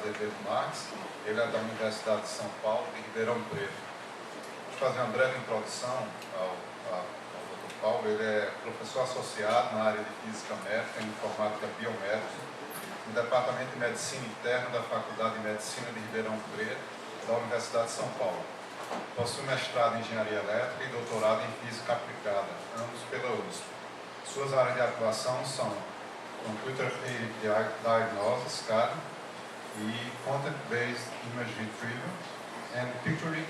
Azevedo Marques, ele é da Universidade de São Paulo, de Ribeirão Preto. Vou fazer uma breve introdução ao Dr. Paulo. Ele é professor associado na área de Física Médica e Informática Biomédica, no Departamento de Medicina Interna da Faculdade de Medicina de Ribeirão Preto, da Universidade de São Paulo. Possui mestrado em Engenharia Elétrica e doutorado em Física Aplicada, ambos pela USP. Suas áreas de atuação são Computer Aided Diagnosis, CAD, e Content-Based Image Retrieval, and Pictorial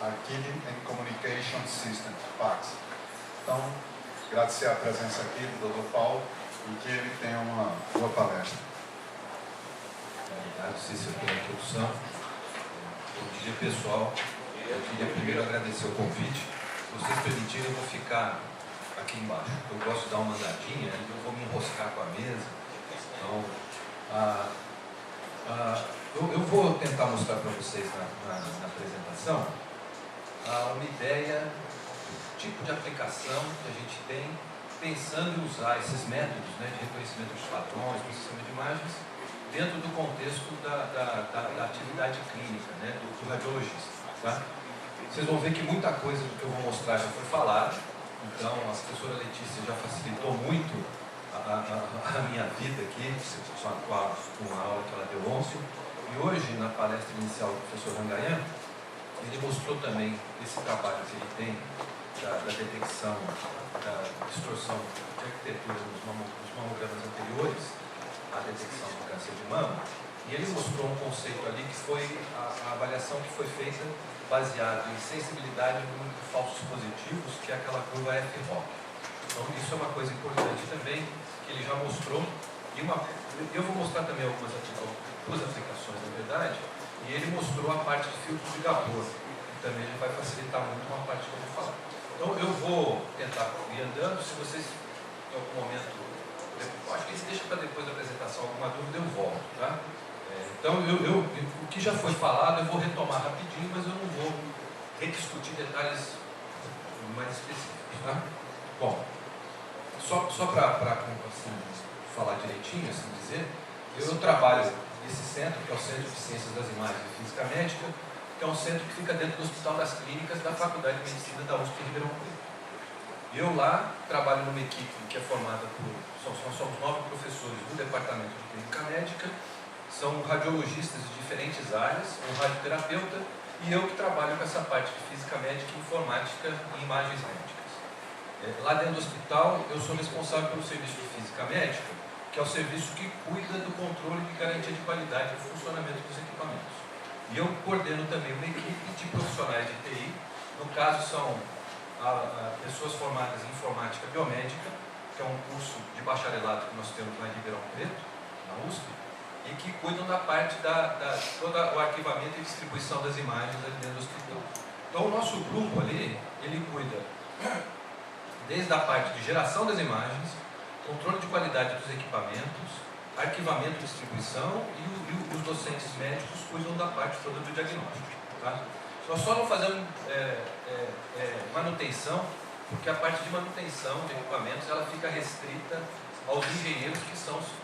Archiving and Communication System, PACS. Então, agradecer a presença aqui do Dr. Paulo e que ele tenha uma boa palestra. Obrigado, Cícero, pela introdução. Bom dia, pessoal. Eu queria primeiro agradecer o convite. Se vocês permitirem, eu vou ficar aqui embaixo. Eu gosto de dar uma andadinha, eu vou me enroscar com a mesa. Então, eu vou tentar mostrar para vocês na apresentação uma ideia, tipo de aplicação que a gente tem pensando em usar esses métodos, né, de reconhecimento de padrões, processamento de imagens, dentro do contexto da atividade clínica, né, do radiologista. Tá? Vocês vão ver que muita coisa do que eu vou mostrar já foi falada, então a professora Letícia já facilitou muito a minha vida aqui, com a aula que ela deu ontem. E hoje, na palestra inicial do professor Rangayan, ele mostrou também esse trabalho que ele tem da detecção da distorção de arquitetura nos mamogramas anteriores à detecção do câncer de mama, e ele mostrou um conceito ali que foi a avaliação que foi feita baseada em sensibilidade no número de falsos positivos, que é aquela curva F-ROC. Então isso é uma coisa importante também, que ele já mostrou, e eu vou mostrar também duas aplicações, na verdade, e ele mostrou a parte de filtro de Gabor, que também já vai facilitar muito uma parte que eu vou falar. Então eu vou tentar ir andando, se vocês em algum momento, eu acho que isso deixa para depois da apresentação alguma dúvida, eu volto, tá? Então o que já foi falado eu vou retomar rapidinho, mas eu não vou rediscutir detalhes mais específicos, tá? Bom, só para assim, falar direitinho, assim dizer, eu trabalho nesse centro, que é o Centro de Ciências das Imagens e Física Médica, que é um centro que fica dentro do Hospital das Clínicas da Faculdade de Medicina da USP de Ribeirão Preto. Eu lá trabalho numa equipe que é formada por, nós somos 9 professores do Departamento de Clínica Médica, são radiologistas de diferentes áreas, um radioterapeuta, e eu que trabalho com essa parte de Física Médica, Informática e Imagens Médicas. Lá dentro do hospital, eu sou responsável pelo serviço de Física Médica, que é o serviço que cuida do controle de garantia de qualidade e funcionamento dos equipamentos. E eu coordeno também uma equipe de profissionais de TI, no caso são pessoas formadas em Informática Biomédica, que é um curso de bacharelado que nós temos lá em Ribeirão Preto, na USP, e que cuidam da parte todo o arquivamento e distribuição das imagens ali dentro do hospital. Então o nosso grupo ali, ele cuida desde a parte de geração das imagens, controle de qualidade dos equipamentos, arquivamento e distribuição, e os docentes médicos cuidam da parte toda do diagnóstico. Tá? Nós só não fazemos manutenção, porque a parte de manutenção de equipamentos ela fica restrita aos engenheiros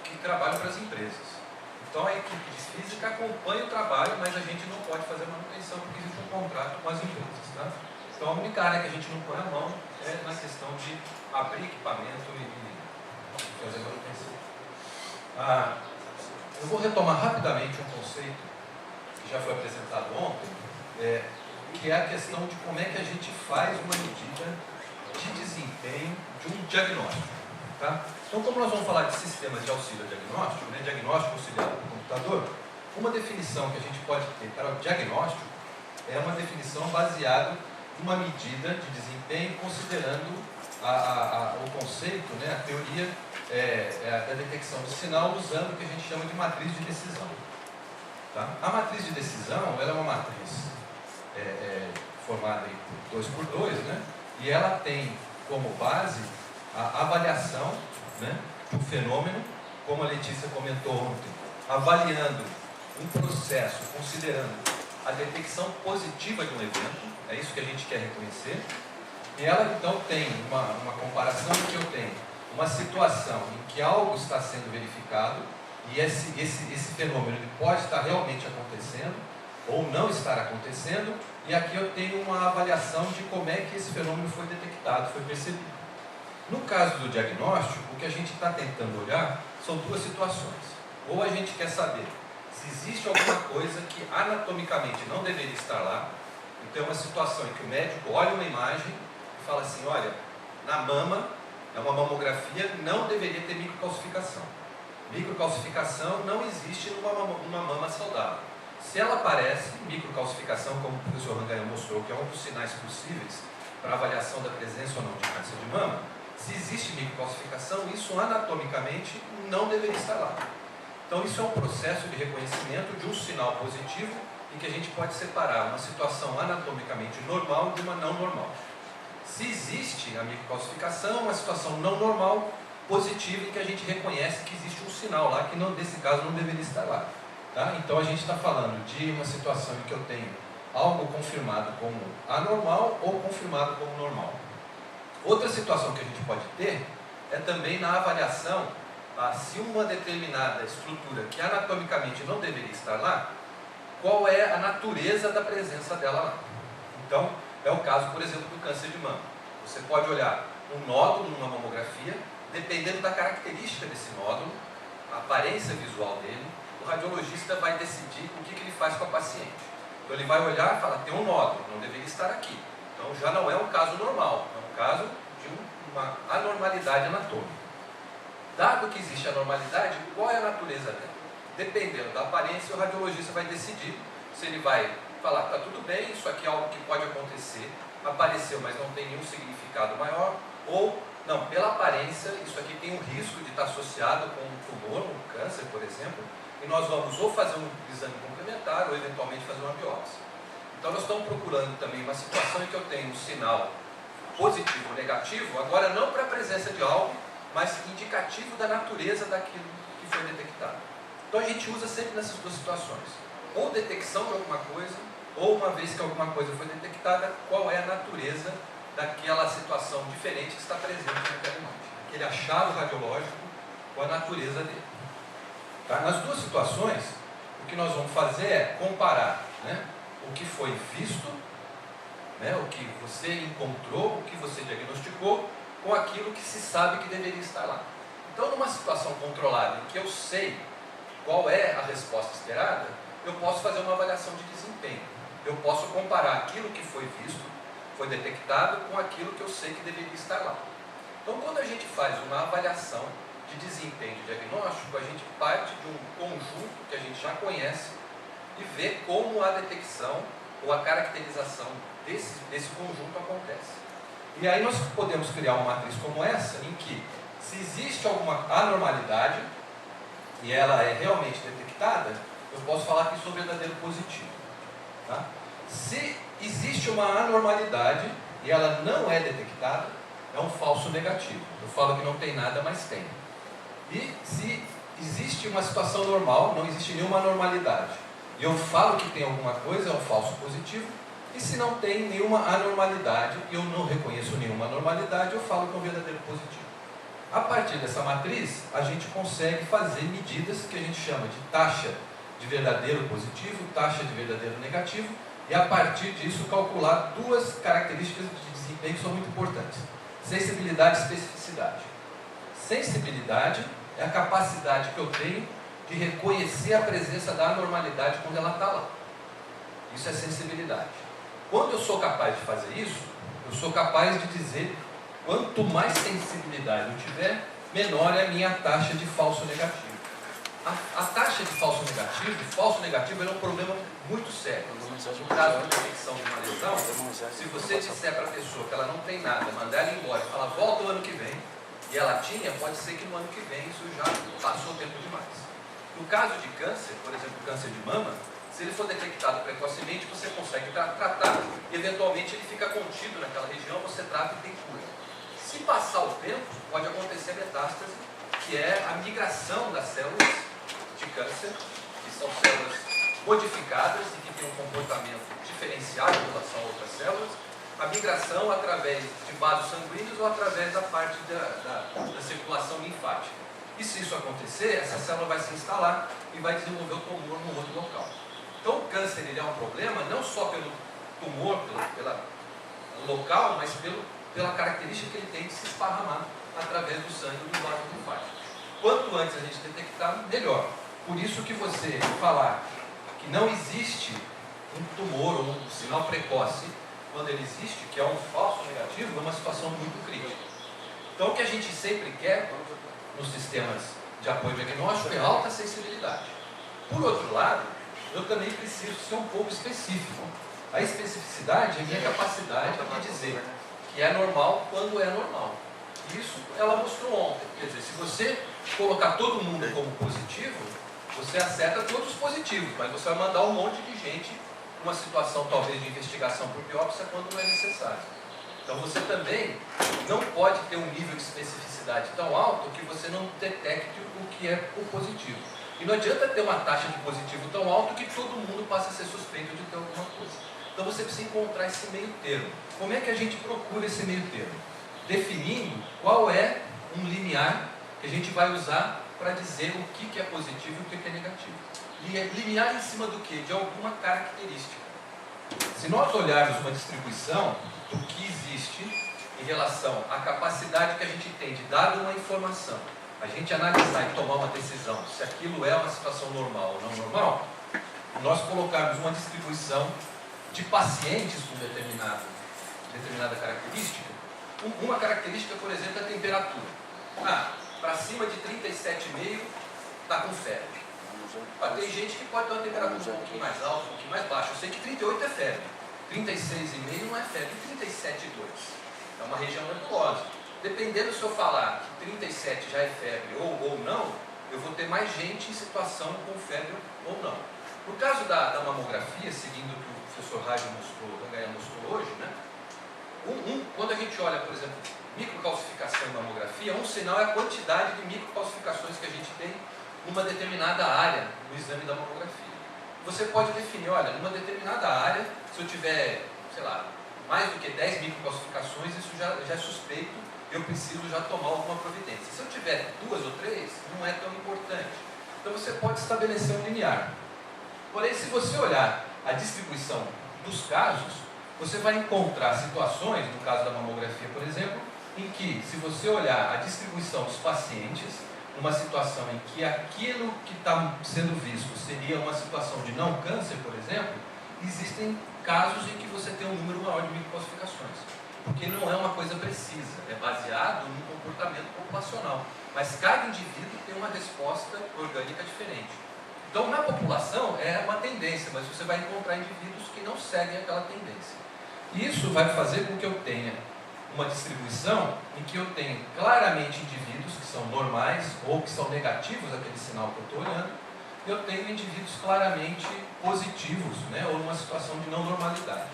que trabalham para as empresas. Então a equipe de física acompanha o trabalho, mas a gente não pode fazer manutenção porque existe um contrato com as empresas. Tá? Então a única área que a gente não põe a mão é na questão de abrir equipamento e fazer manutenção. Eu vou retomar rapidamente um conceito que já foi apresentado ontem, que é a questão de como é que a gente faz uma medida de desempenho de um diagnóstico. Tá? Então, como nós vamos falar de sistemas de auxílio diagnóstico, né, diagnóstico auxiliado por computador, uma definição que a gente pode ter para o diagnóstico é uma definição baseada em uma medida de desempenho considerando o conceito, né, a teoria da detecção de sinal usando o que a gente chama de matriz de decisão. Tá? A matriz de decisão ela é uma matriz formada por 2x2, né, e ela tem como base a avaliação, né, do fenômeno, como a Letícia comentou ontem, avaliando um processo, considerando a detecção positiva de um evento, é isso que a gente quer reconhecer, e ela então tem uma comparação em que eu tenho uma situação em que algo está sendo verificado E esse fenômeno ele pode estar realmente acontecendo ou não estar acontecendo, e aqui eu tenho uma avaliação de como é que esse fenômeno foi detectado, foi percebido. No caso do diagnóstico, o que a gente está tentando olhar são duas situações. Ou a gente quer saber se existe alguma coisa que anatomicamente não deveria estar lá. Então é uma situação em que o médico olha uma imagem e fala assim, olha, na mama, é uma mamografia, não deveria ter microcalcificação. Microcalcificação não existe numa mama saudável. Se ela aparece, microcalcificação, como o professor Ranganhão mostrou, que é um dos sinais possíveis para avaliação da presença ou não de câncer de mama, se existe microcalcificação, isso anatomicamente não deveria estar lá. Então isso é um processo de reconhecimento de um sinal positivo em que a gente pode separar uma situação anatomicamente normal de uma não normal. Se existe a microcalcificação, uma situação não normal, positiva, em que a gente reconhece que existe um sinal lá, que não, nesse caso não deveria estar lá. Tá? Então a gente está falando de uma situação em que eu tenho algo confirmado como anormal ou confirmado como normal. Outra situação que a gente pode ter é também na avaliação, se uma determinada estrutura que anatomicamente não deveria estar lá, qual é a natureza da presença dela lá. Então, é o caso, por exemplo, do câncer de mama. Você pode olhar um nódulo numa mamografia, dependendo da característica desse nódulo, a aparência visual dele, o radiologista vai decidir o que ele faz com a paciente. Então ele vai olhar e falar, tem um nódulo, não deveria estar aqui. Então já não é um caso normal, é um caso de uma anormalidade anatômica. Dado que existe anormalidade, qual é a natureza dela? Dependendo da aparência, o radiologista vai decidir se ele vai falar, está tudo bem, isso aqui é algo que pode acontecer, apareceu, mas não tem nenhum significado maior, ou, não, pela aparência, isso aqui tem um risco de estar associado com um tumor, um câncer, por exemplo, e nós vamos ou fazer um exame complementar, ou eventualmente fazer uma biópsia. Então nós estamos procurando também uma situação em que eu tenho um sinal positivo ou negativo, agora não para a presença de algo, mas indicativo da natureza daquilo que foi detectado. Então a gente usa sempre nessas duas situações, ou detecção de alguma coisa, ou uma vez que alguma coisa foi detectada, qual é a natureza daquela situação diferente que está presente naquela imagem, aquele achado radiológico com a natureza dele. Tá? Nas duas situações, o que nós vamos fazer é comparar, né, o que foi visto, né, o que você encontrou, o que você diagnosticou, com aquilo que se sabe que deveria estar lá. Então, numa situação controlada, em que eu sei qual é a resposta esperada, eu posso fazer uma avaliação de desempenho. Eu posso comparar aquilo que foi visto, foi detectado, com aquilo que eu sei que deveria estar lá. Então, quando a gente faz uma avaliação de desempenho de diagnóstico, a gente parte de um conjunto que a gente já conhece e vê como a detecção ou a caracterização desse conjunto acontece. E aí nós podemos criar uma matriz como essa, em que, se existe alguma anormalidade, e ela é realmente detectada, eu posso falar que isso é um verdadeiro positivo. Tá? Se existe uma anormalidade, e ela não é detectada, é um falso negativo. Eu falo que não tem nada, mas tem. E se existe uma situação normal, não existe nenhuma anormalidade, e eu falo que tem alguma coisa, é um falso positivo. E se não tem nenhuma anormalidade, e eu não reconheço nenhuma anormalidade, eu falo que é um verdadeiro positivo. A partir dessa matriz, a gente consegue fazer medidas que a gente chama de taxa de verdadeiro positivo, taxa de verdadeiro negativo, e a partir disso calcular duas características de desempenho que são muito importantes: sensibilidade e especificidade. Sensibilidade é a capacidade que eu tenho de reconhecer a presença da anormalidade quando ela está lá. Isso é sensibilidade. Quando eu sou capaz de fazer isso, eu sou capaz de dizer, quanto mais sensibilidade eu tiver, menor é a minha taxa de falso negativo. A taxa de falso negativo é um problema muito sério. No caso da detecção de uma lesão, se você disser para a pessoa que ela não tem nada, mandar ela embora e falar, volta o ano que vem, e ela tinha, pode ser que no ano que vem isso já passou tempo demais. No caso de câncer, por exemplo, câncer de mama, se ele for detectado precocemente, você consegue tratar, e eventualmente ele fica contido naquela região, você trata e tem cura. Se passar o tempo, pode acontecer metástase, que é a migração das células de câncer, que são células modificadas e que têm um comportamento diferenciado em relação a outras células, a migração através de vasos sanguíneos ou através da parte da circulação linfática. E se isso acontecer, essa célula vai se instalar e vai desenvolver o tumor no outro local. Então o câncer ele é um problema não só pelo tumor, pela local, mas pela característica que ele tem de se esparramar através do sangue do vaso linfático. Quanto antes a gente detectar, melhor. Por isso que você falar que não existe um tumor ou um sinal precoce, quando ele existe, que é um falso negativo, é uma situação muito crítica. Então o que a gente sempre quer nos sistemas de apoio diagnóstico é alta sensibilidade. Por outro lado, eu também preciso ser um pouco específico. A especificidade é a minha capacidade de dizer que é normal quando é normal. Isso ela mostrou ontem. Quer dizer, se você colocar todo mundo como positivo, você acerta todos os positivos, mas você vai mandar um monte de gente numa situação talvez de investigação por biópsia quando não é necessário. Então você também não pode ter um nível de especificidade tão alto que você não detecte o que é o positivo. E não adianta ter uma taxa de positivo tão alta que todo mundo passe a ser suspeito de ter alguma coisa. Então você precisa encontrar esse meio termo. Como é que a gente procura esse meio termo? Definindo qual é um limiar que a gente vai usar para dizer o que é positivo e o que é negativo. Limiar em cima do quê? De alguma característica. Se nós olharmos uma distribuição do que existe em relação à capacidade que a gente tem de, dada uma informação, a gente analisar e tomar uma decisão se aquilo é uma situação normal ou não normal, nós colocarmos uma distribuição de pacientes com determinada característica. Uma característica, por exemplo, é a temperatura. Para cima de 37,5 está com febre. Tem gente que pode ter uma temperatura um pouquinho mais alta, um pouquinho mais baixa. Eu sei que 38 é febre, 36,5 não é febre, 37,2 é uma região nebulosa. Dependendo se eu falar que 37 já é febre ou não, eu vou ter mais gente em situação com febre ou não. No caso da mamografia, seguindo o que o professor Raio mostrou hoje, né? Quando a gente olha, por exemplo, microcalcificação em mamografia, um sinal é a quantidade de microcalcificações que a gente tem numa determinada área no exame da mamografia. Você pode definir, olha, numa determinada área, se eu tiver, sei lá, mais do que 10 microcalcificações, isso já é suspeito, eu preciso já tomar alguma providência. Se eu tiver 2 ou 3, não é tão importante. Então você pode estabelecer um limiar. Porém, se você olhar a distribuição dos casos, você vai encontrar situações, no caso da mamografia, por exemplo, em que, se você olhar a distribuição dos pacientes, uma situação em que aquilo que está sendo visto seria uma situação de não câncer, por exemplo, existem casos em que você tem um número maior de microcalcificações, porque não é uma coisa precisa, é baseado no comportamento populacional, mas cada indivíduo tem uma resposta orgânica diferente. Então, na população é uma tendência, mas você vai encontrar indivíduos que não seguem aquela tendência. Isso vai fazer com que eu tenha uma distribuição em que eu tenho claramente indivíduos que são normais ou que são negativos àquele sinal que eu estou olhando, e eu tenho indivíduos claramente positivos, né, ou numa situação de não normalidade.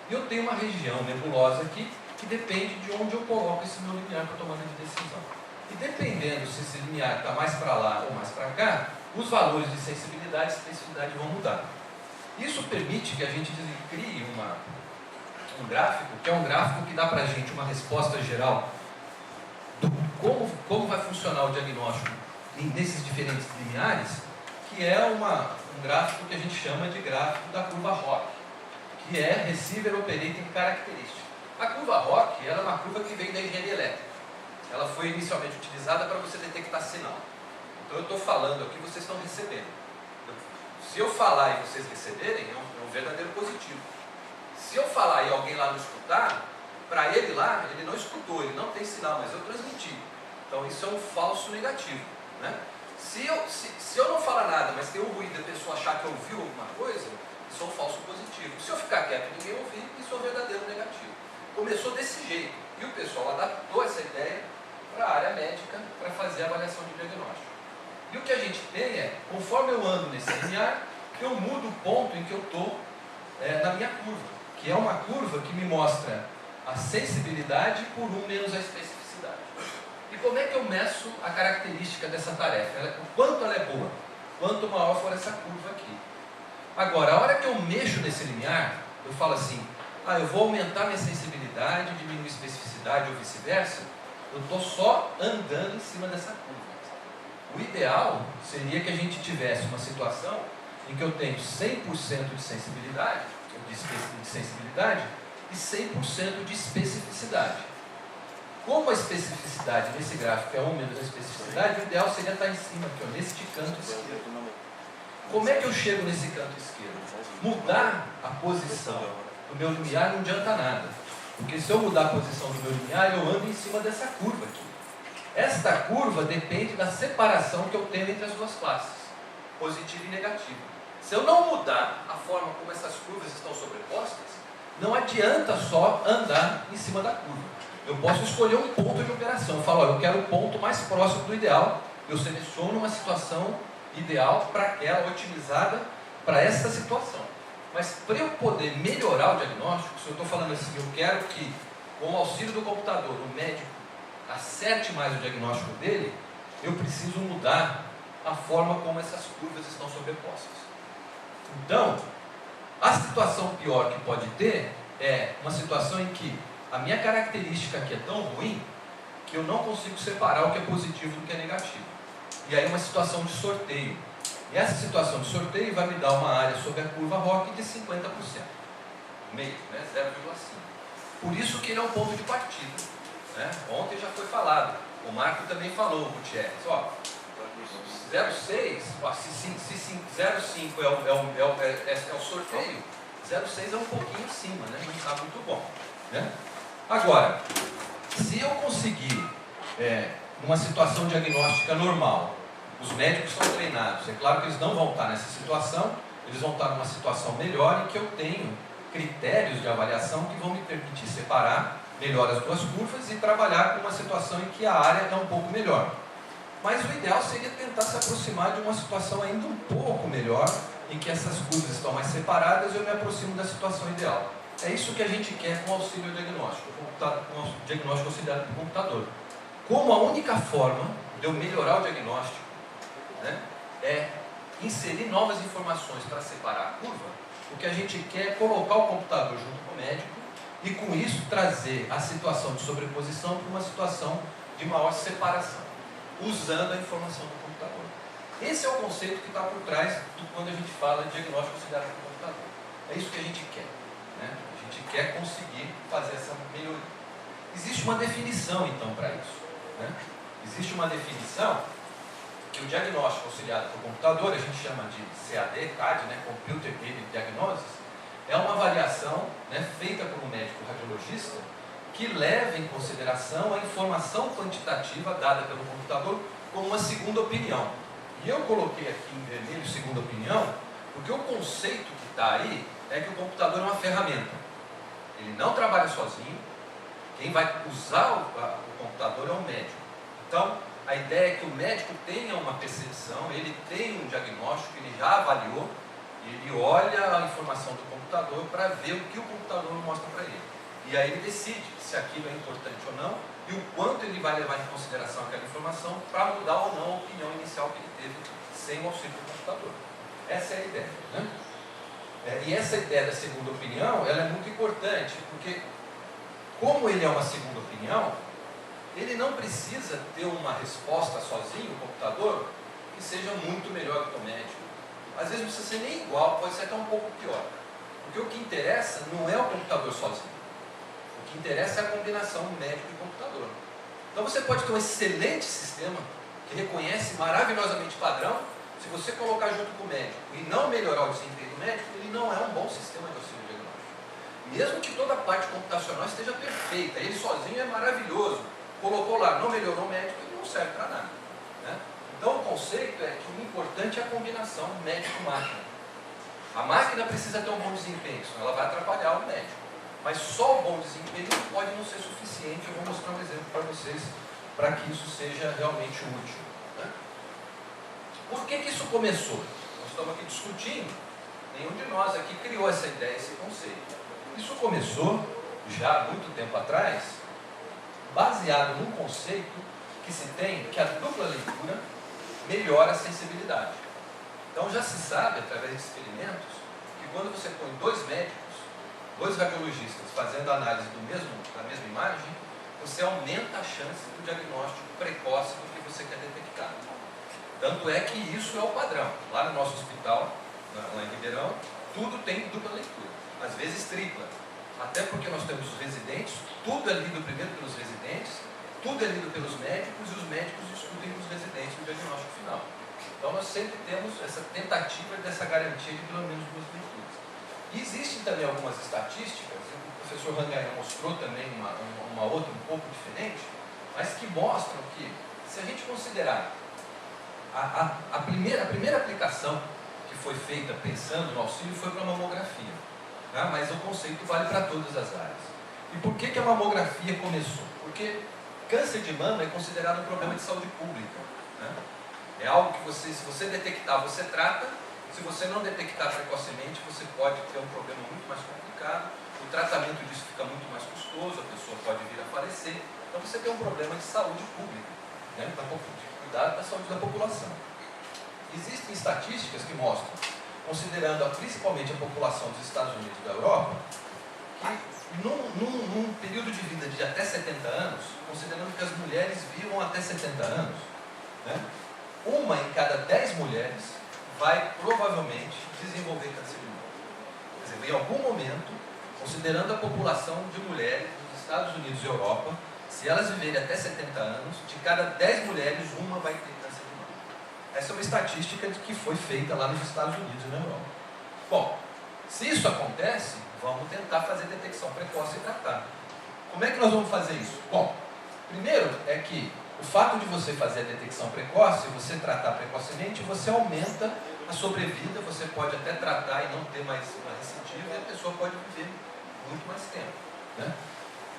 E eu tenho uma região nebulosa aqui que depende de onde eu coloco esse meu limiar para tomada de decisão. E dependendo se esse limiar está mais para lá ou mais para cá, os valores de sensibilidade e especificidade vão mudar. Isso permite que a gente crie um gráfico, que é um gráfico que dá para a gente uma resposta geral do como vai funcionar o diagnóstico nesses diferentes limiares, que é um gráfico que a gente chama de gráfico da curva ROC, que é Receiver Operating Characteristic. A curva ROC ela é uma curva que vem da engenharia elétrica. Ela foi inicialmente utilizada para você detectar sinal. Então eu estou falando aqui, vocês estão recebendo. Se eu falar e vocês receberem, é um verdadeiro positivo. Se eu falar e alguém lá não escutar, para ele lá, ele não escutou, ele não tem sinal, mas eu transmiti. Então isso é um falso negativo, né? Se eu não falar nada, mas tem um ruído e a pessoa achar que ouviu alguma coisa, isso é um falso positivo. Se eu ficar quieto e ninguém ouvir, isso é um verdadeiro negativo. Começou desse jeito, e o pessoal adaptou essa ideia para a área médica, para fazer a avaliação de diagnóstico. E o que a gente tem é, conforme eu ando nesse limiar, eu mudo o ponto em que eu estou na minha curva, que é uma curva que me mostra a sensibilidade por 1 menos a especificidade. E como é que eu meço a característica dessa tarefa? O quanto ela é boa? Quanto maior for essa curva aqui. Agora, a hora que eu mexo nesse limiar, eu falo assim, eu vou aumentar minha sensibilidade, diminuir a especificidade ou vice-versa, eu estou só andando em cima dessa curva. O ideal seria que a gente tivesse uma situação em que eu tenho 100% de sensibilidade, e 100% de especificidade. Como a especificidade nesse gráfico é 1 menos a especificidade, o ideal seria estar em cima, aqui, ó, neste canto esquerdo. Como é que eu chego nesse canto esquerdo? Mudar a posição do meu limiar não adianta nada. Porque se eu mudar a posição do meu limiar, eu ando em cima dessa curva aqui. Esta curva depende da separação que eu tenho entre as duas classes, positiva e negativa. Se eu não mudar a forma como essas curvas estão sobrepostas, não adianta só andar em cima da curva. Eu posso escolher um ponto de operação. Eu falo, olha, eu quero o ponto mais próximo do ideal. Eu seleciono uma situação ideal para aquela, otimizada para essa situação. Mas para eu poder melhorar o diagnóstico, se eu estou falando assim, eu quero que, com o auxílio do computador, o médico acerte mais o diagnóstico dele, eu preciso mudar a forma como essas curvas estão sobrepostas. Então, a situação pior que pode ter é uma situação em que a minha característica aqui é tão ruim que eu não consigo separar o que é positivo do que é negativo. E aí uma situação de sorteio. E essa situação de sorteio vai me dar uma área sobre a curva ROC de 50%. Meio, né? 0,5. Por isso que ele é um ponto de partida. Né? Ontem já foi falado. O Marco também falou, Gutierrez. Ó, 0,6, se 0,5 é o sorteio, 0,6 é um pouquinho acima, né? Não está muito bom. Né? Agora, se eu conseguir, numa situação diagnóstica normal, os médicos são treinados, é claro que eles não vão estar nessa situação, eles vão estar numa situação melhor em que eu tenho critérios de avaliação que vão me permitir separar melhor as duas curvas e trabalhar com uma situação em que a área é um pouco melhor. Mas o ideal seria tentar se aproximar de uma situação ainda um pouco melhor, em que essas curvas estão mais separadas e eu me aproximo da situação ideal. É isso que a gente quer com o auxílio diagnóstico, com o diagnóstico auxiliado por computador. Como a única forma de eu melhorar o diagnóstico, né, é inserir novas informações para separar a curva, o que a gente quer é colocar o computador junto com o médico e com isso trazer a situação de sobreposição para uma situação de maior separação, usando a informação do computador. Esse é o conceito que está por trás de quando a gente fala de diagnóstico auxiliado por computador. É isso que a gente quer. Né? A gente quer conseguir fazer essa melhoria. Existe uma definição, então, para isso. Né? Existe uma definição que o diagnóstico auxiliado por computador, a gente chama de CAD, né? Computer Aided Diagnosis, é uma avaliação, né, feita por um médico radiologista que leva em consideração a informação quantitativa dada pelo computador como uma segunda opinião. E eu coloquei aqui em vermelho segunda opinião, porque o conceito que está aí é que o computador é uma ferramenta. Ele não trabalha sozinho, quem vai usar o computador é o médico. Então, a ideia é que o médico tenha uma percepção, ele tem um diagnóstico, ele já avaliou, ele olha a informação do computador para ver o que o computador mostra para ele. E aí ele decide se aquilo é importante ou não e o quanto ele vai levar em consideração aquela informação para mudar ou não a opinião inicial que ele teve sem o auxílio do computador. Essa é a ideia. Né? E essa ideia da segunda opinião, ela é muito importante, porque como ele é uma segunda opinião, ele não precisa ter uma resposta sozinho, o computador, que seja muito melhor que o médico. Às vezes não precisa ser nem igual, pode ser até um pouco pior. Porque o que interessa não é o computador sozinho. O que interessa é a combinação médico e computador. Então você pode ter um excelente sistema que reconhece maravilhosamente padrão. Se você colocar junto com o médico e não melhorar o desempenho do médico, ele não é um bom sistema de auxílio diagnóstico. Mesmo que toda a parte computacional esteja perfeita, ele sozinho é maravilhoso. Colocou lá, não melhorou o médico, ele não serve para nada. Né? Então o conceito é que o importante é a combinação médico-máquina. A máquina precisa ter um bom desempenho, senão ela vai atrapalhar o médico. Mas só o bom desempenho pode não ser suficiente. Eu vou mostrar um exemplo para vocês, para que isso seja realmente útil. Né? Por que isso começou? Nós estamos aqui discutindo, nenhum de nós aqui criou essa ideia, esse conceito. Isso começou, já há muito tempo atrás, baseado num conceito que se tem que a dupla leitura melhora a sensibilidade. Então já se sabe, através de experimentos, que quando você põe dois médicos, dois radiologistas fazendo análise da mesma imagem, você aumenta a chance do diagnóstico precoce do que você quer detectar. Tanto é que isso é o padrão. Lá no nosso hospital, lá em Ribeirão, tudo tem dupla leitura, às vezes tripla. Até porque nós temos os residentes, tudo é lido primeiro pelos residentes, tudo é lido pelos médicos e os médicos estudam os residentes no diagnóstico final. Então nós sempre temos essa tentativa dessa garantia de pelo menos duas leituras. E existem também algumas estatísticas, o professor Rangaia mostrou também uma outra um pouco diferente, mas que mostram que, se a gente considerar a primeira aplicação que foi feita pensando no auxílio foi para a mamografia, né? Mas o conceito vale para todas as áreas. E por que a mamografia começou? Porque câncer de mama é considerado um problema de saúde pública, né? É algo que se você detectar, você trata. Se você não detectar precocemente, você pode ter um problema muito mais complicado. O tratamento disso fica muito mais custoso, a pessoa pode vir a falecer. Então você tem um problema de saúde pública, né? De cuidado da saúde da população. Existem estatísticas que mostram, considerando principalmente a população dos Estados Unidos e da Europa, que num período de vida de até 70 anos, considerando que as mulheres vivam até 70 anos, né? 1 em cada 10 mulheres vai provavelmente desenvolver câncer de mama. Quer dizer, em algum momento, considerando a população de mulheres dos Estados Unidos e Europa, se elas viverem até 70 anos, de cada 10 mulheres, 1 vai ter câncer de mama. Essa é uma estatística que foi feita lá nos Estados Unidos e na Europa. Bom, se isso acontece, vamos tentar fazer detecção precoce e tratar. Como é que nós vamos fazer isso? Bom, primeiro é que o fato de você fazer a detecção precoce, você tratar precocemente, você aumenta a sobrevida, você pode até tratar e não ter mais uma recidiva, e a pessoa pode viver muito mais tempo, né?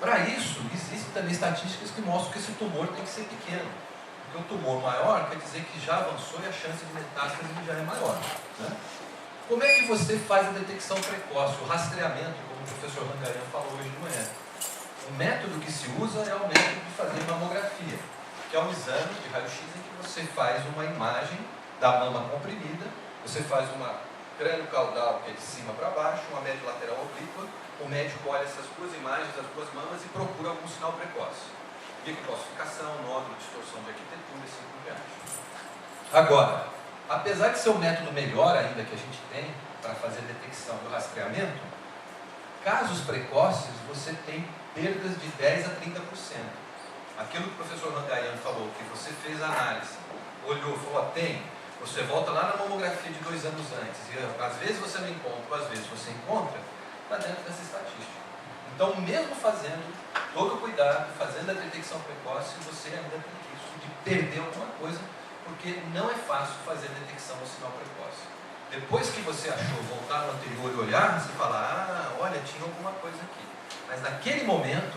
Para isso, existem também estatísticas que mostram que esse tumor tem que ser pequeno. Porque o tumor maior quer dizer que já avançou e a chance de metástase já é maior, né? Como é que você faz a detecção precoce, o rastreamento, como o professor Rangaia falou hoje de manhã? O método que se usa é o método de fazer mamografia, que é um exame de raio-x em que você faz uma imagem da mama comprimida, você faz uma crânio caudal, que é de cima para baixo, uma média lateral oblíqua, o médico olha essas duas imagens das duas mamas e procura algum sinal precoce. Microcalcificação, nódulo, distorção de arquitetura e assim por diante. Agora, apesar de ser o método melhor ainda que a gente tem para fazer a detecção do rastreamento, casos precoces você tem perdas de 10 a 30%. Aquilo que o professor Rangaia falou, que você fez a análise, olhou, falou, tem, você volta lá na mamografia de 2 anos antes, e às vezes você não encontra, às vezes você encontra, está dentro dessa estatística. Então, mesmo fazendo todo o cuidado, fazendo a detecção precoce, você ainda tem risco de perder alguma coisa, porque não é fácil fazer a detecção do sinal precoce. Depois que você achou, voltar no anterior e olhar, você fala, ah, olha, tinha alguma coisa aqui. Mas naquele momento,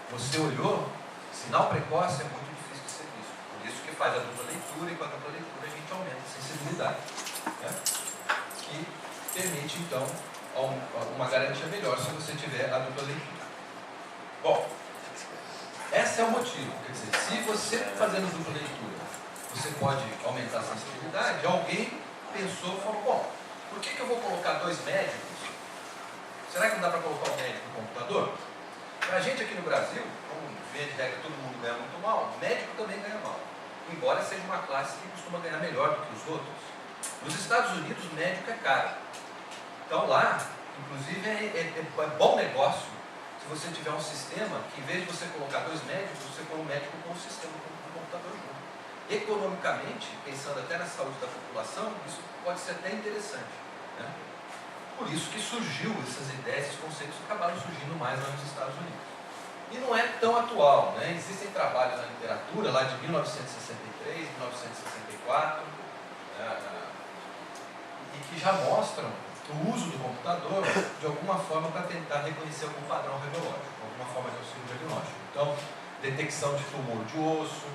você olhou, sinal precoce é muito difícil de ser visto. Por isso que faz a dupla leitura, e com a dupla leitura a gente aumenta a sensibilidade, né? Que permite, então, uma garantia melhor se você tiver a dupla leitura. Bom, esse é o motivo. Quer dizer, se você fazendo dupla leitura, você pode aumentar a sensibilidade, alguém pensou e falou, bom, por que eu vou colocar 2 médicos? Será que não dá para colocar um médico no computador? Para a gente aqui no Brasil, como via de regra todo mundo ganha muito mal, médico também ganha mal. Embora seja uma classe que costuma ganhar melhor do que os outros. Nos Estados Unidos, o médico é caro. Então lá, inclusive, é bom negócio se você tiver um sistema que, em vez de você colocar 2 médicos, você põe um médico com um sistema do computador junto. Economicamente, pensando até na saúde da população, isso pode ser até interessante, né? Por isso que surgiu essas ideias, esses conceitos acabaram surgindo mais lá nos Estados Unidos. E não é tão atual, né? Existem trabalhos na literatura lá de 1963, 1964, e que já mostram o uso do computador de alguma forma para tentar reconhecer algum padrão radiológico, alguma forma de auxílio diagnóstico. Então, detecção de tumor de osso,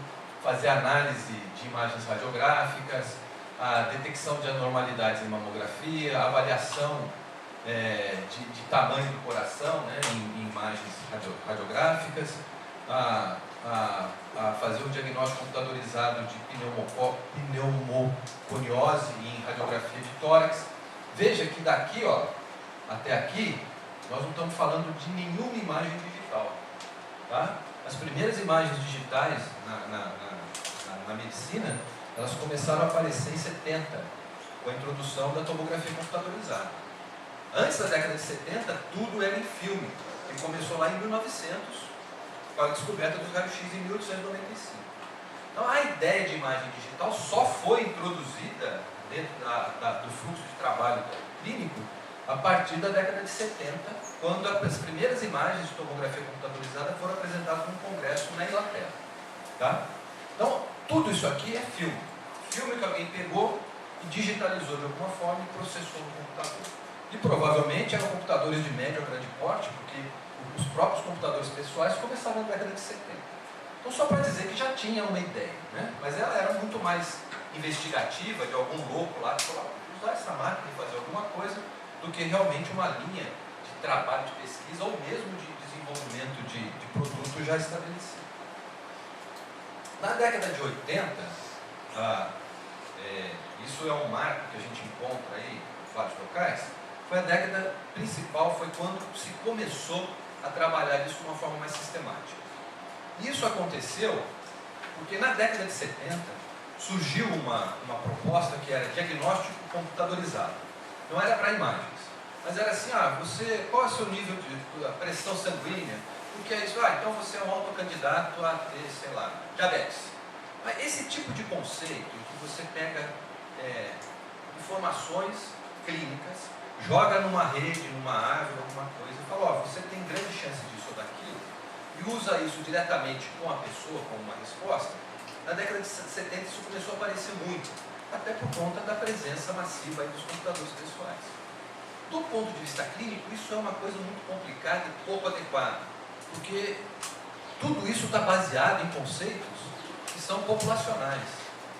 fazer análise de imagens radiográficas, a detecção de anormalidades em mamografia, avaliação de tamanho do coração, né, em imagens radiográficas, a fazer um diagnóstico computadorizado de pneumoconiose em radiografia de tórax. Veja que daqui, ó, até aqui, nós não estamos falando de nenhuma imagem digital, tá? As primeiras imagens digitais na medicina elas começaram a aparecer em 70, com a introdução da tomografia computadorizada. Antes da década de 70, tudo era em filme, que começou lá em 1900, com a descoberta dos raios-x em 1895. Então, a ideia de imagem digital só foi introduzida dentro do fluxo de trabalho clínico a partir da década de 70, quando as primeiras imagens de tomografia computadorizada foram apresentadas num congresso na Inglaterra. Tá? Então, tudo isso aqui é filme. Filme que alguém pegou e digitalizou de alguma forma e processou no computador. E provavelmente eram computadores de médio a grande porte, porque os próprios computadores pessoais começaram na década de 70. Então, só para dizer que já tinha uma ideia, né? Mas ela era muito mais investigativa, de algum louco lá que falou, usar essa máquina e fazer alguma coisa, do que realmente uma linha de trabalho de pesquisa ou mesmo de desenvolvimento de produto já estabelecido. Na década de 80, isso é um marco que a gente encontra aí em vários locais, foi a década principal, foi quando se começou a trabalhar isso de uma forma mais sistemática. Isso aconteceu porque na década de 70 surgiu uma proposta que era diagnóstico computadorizado. Não era para imagens, mas era assim, qual é o seu nível de pressão sanguínea? O que é isso? Então você é um autocandidato a ter, sei lá, diabetes. Mas esse tipo de conceito, que você pega informações clínicas, joga numa rede, numa árvore, alguma coisa, e fala, você tem grande chance disso ou daquilo, e usa isso diretamente com a pessoa, como uma resposta. Na década de 70 isso começou a aparecer muito, até por conta da presença massiva aí dos computadores pessoais. Do ponto de vista clínico, isso é uma coisa muito complicada e pouco adequada, porque tudo isso está baseado em conceitos que são populacionais,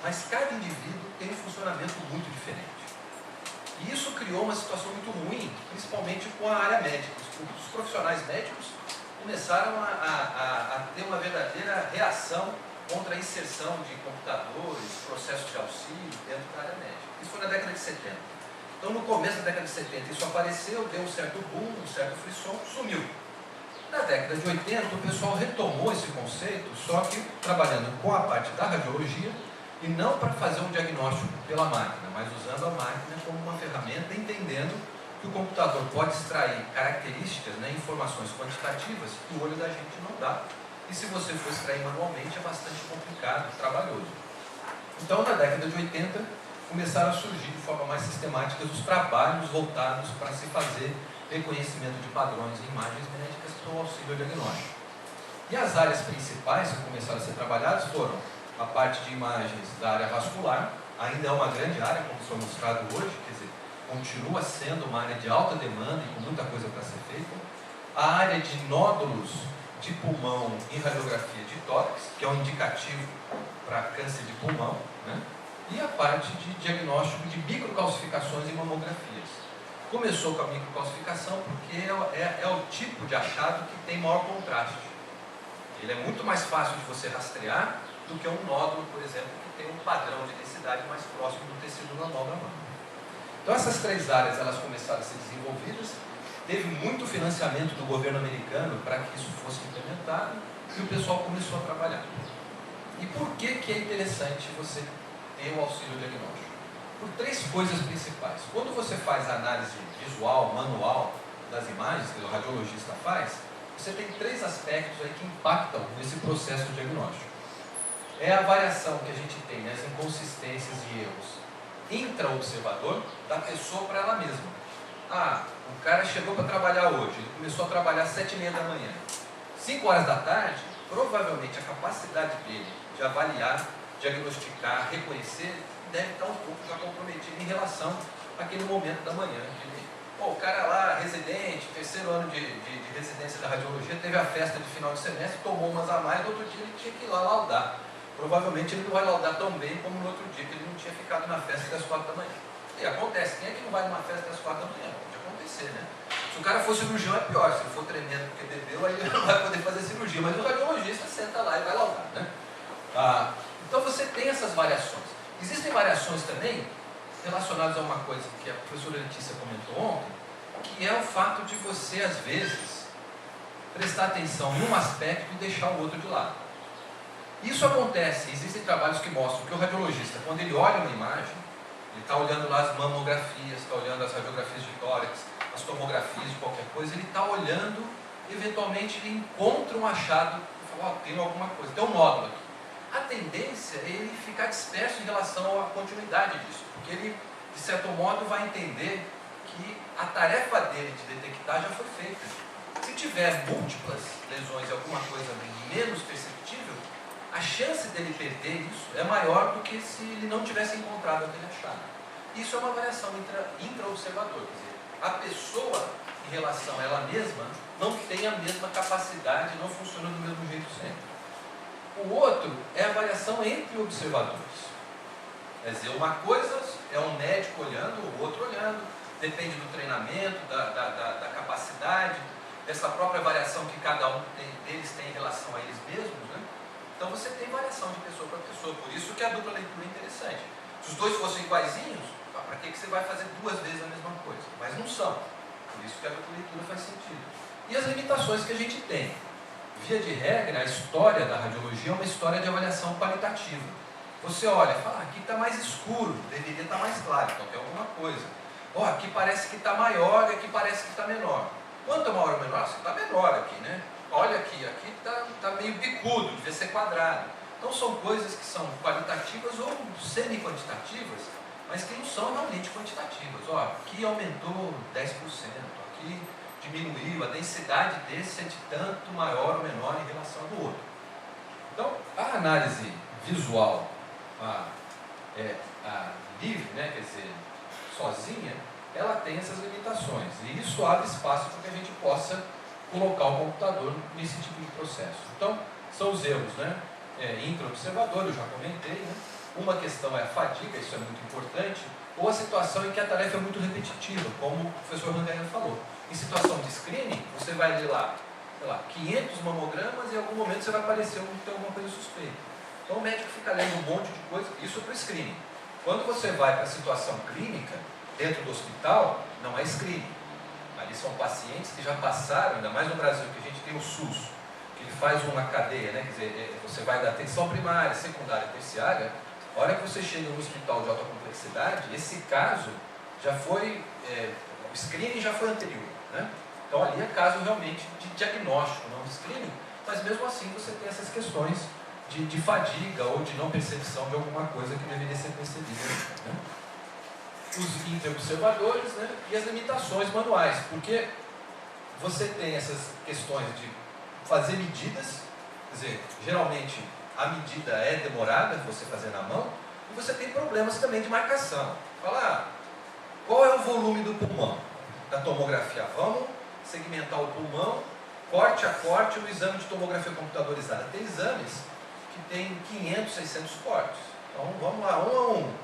mas cada indivíduo tem um funcionamento muito diferente. E isso criou uma situação muito ruim, principalmente com a área médica. Os profissionais médicos começaram a ter uma verdadeira reação contra a inserção de computadores, processos de auxílio dentro da área médica. Isso foi na década de 70. Então, no começo da década de 70, isso apareceu, deu um certo boom, um certo frisson, sumiu. Na década de 80, o pessoal retomou esse conceito, só que trabalhando com a parte da radiologia, e não para fazer um diagnóstico pela máquina, mas usando a máquina como uma ferramenta, entendendo que o computador pode extrair características, informações quantitativas que o olho da gente não dá. E se você for extrair manualmente, é bastante complicado, trabalhoso. Então, na década de 80, começaram a surgir de forma mais sistemática os trabalhos voltados para se fazer reconhecimento de padrões em imagens médicas para o auxílio diagnóstico. E as áreas principais que começaram a ser trabalhadas foram a parte de imagens da área vascular, ainda é uma grande área, como foi mostrado hoje, quer dizer, continua sendo uma área de alta demanda e com muita coisa para ser feita. A área de nódulos de pulmão em radiografia de tórax, que é um indicativo para câncer de pulmão, né? E a parte de diagnóstico de microcalcificações em mamografias. Começou com a microcalcificação porque é o tipo de achado que tem maior contraste. Ele é muito mais fácil de você rastrear do que um nódulo, por exemplo, que tem um padrão de densidade mais próximo do tecido normal da mama. Então essas três áreas elas começaram a ser desenvolvidas, teve muito financiamento do governo americano para que isso fosse implementado e o pessoal começou a trabalhar. E por que é interessante você ter o auxílio diagnóstico? Por três coisas principais. Quando você faz a análise visual, manual das imagens, que o radiologista faz, você tem três aspectos aí que impactam nesse processo diagnóstico. É a variação que a gente tem, as inconsistências e erros intra-observador da pessoa para ela mesma. O cara chegou para trabalhar hoje, ele começou a trabalhar às 7h30 da manhã. 5 horas da tarde, provavelmente a capacidade dele de avaliar, diagnosticar, reconhecer, deve estar um pouco já comprometido em relação àquele momento da manhã. O cara lá, residente, terceiro ano de residência da radiologia, teve a festa de final de semestre, tomou umas a mais, no outro dia ele tinha que ir lá laudar. Provavelmente ele não vai laudar tão bem como no outro dia, que ele não tinha ficado na festa das 4 da manhã. E acontece, quem é que não vai numa festa das 4 da manhã? Pode acontecer, né? Se o cara for cirurgião é pior, se ele for tremendo porque bebeu, aí ele não vai poder fazer cirurgia, mas o radiologista senta lá e vai laudar, né? Então você tem essas variações. Existem variações também relacionadas a uma coisa que a professora Letícia comentou ontem, que é o fato de você, às vezes, prestar atenção num aspecto e deixar o outro de lado. Isso acontece, existem trabalhos que mostram que o radiologista, quando ele olha uma imagem, ele está olhando lá as mamografias, está olhando as radiografias de tórax, as tomografias de qualquer coisa, ele está olhando, eventualmente ele encontra um achado, e fala, tem alguma coisa, tem um nódulo aqui. A tendência é ele ficar disperso em relação à continuidade disso, porque ele, de certo modo, vai entender que a tarefa dele de detectar já foi feita. Se tiver múltiplas lesões e alguma coisa menos perceptível, a chance dele perder isso é maior do que se ele não tivesse encontrado aquele achado. Isso é uma variação intra-observador, quer dizer, a pessoa em relação a ela mesma não tem a mesma capacidade, não funciona do mesmo jeito sempre. O outro é a variação entre observadores. Quer dizer, uma coisa é um médico olhando, o outro olhando, depende do treinamento, da capacidade, dessa própria variação que cada um deles tem em relação a eles mesmos, né? Então você tem variação de pessoa para pessoa, por isso que a dupla leitura é interessante. Se os dois fossem iguaizinhos, para que você vai fazer duas vezes a mesma coisa? Mas não são, por isso que a dupla leitura faz sentido. E as limitações que a gente tem. Via de regra, a história da radiologia é uma história de avaliação qualitativa. Você olha e fala, aqui está mais escuro, deveria estar mais claro, então tem alguma coisa. Aqui parece que está maior, aqui parece que está menor. Quanto é maior ou menor? Você está menor aqui, né? Olha aqui está meio bicudo, devia ser quadrado. Então são coisas que são qualitativas ou semi-quantitativas, mas que não são realmente quantitativas. Aqui aumentou 10%, aqui diminuiu, a densidade desse é de tanto maior ou menor em relação ao do outro. Então, a análise visual livre, né, quer dizer, sozinha, ela tem essas limitações. E isso abre espaço para que a gente possa colocar o computador nesse tipo de processo. Então, são os erros, né? Intra-observador, eu já comentei, né? Uma questão é a fadiga, isso é muito importante, ou a situação em que a tarefa é muito repetitiva, como o professor Rangaia falou. Em situação de screening, você vai ler lá, sei lá, 500 mamogramas e em algum momento você vai aparecer ter alguma coisa suspeita. Então o médico fica lendo um monte de coisa, isso para o screening. Quando você vai para a situação clínica, dentro do hospital, não é screening. Ali são pacientes que já passaram, ainda mais no Brasil, que a gente tem o SUS, que ele faz uma cadeia, né? Quer dizer, você vai da atenção primária, secundária, terciária. A hora que você chega no hospital de alta complexidade, esse caso já foi, o screening já foi anterior, né? Então ali é caso realmente de diagnóstico, não de screening, mas mesmo assim você tem essas questões de fadiga ou de não percepção de alguma coisa que deveria ser percebida, né? Os inter-observadores, né? E as limitações manuais, porque você tem essas questões de fazer medidas, quer dizer, geralmente a medida é demorada, você fazer na mão, e você tem problemas também de marcação. Falar, qual é o volume do pulmão? Da tomografia, vamos segmentar o pulmão, corte a corte, no exame de tomografia computadorizada. Tem exames que tem 500, 600 cortes. Então vamos lá, um a um.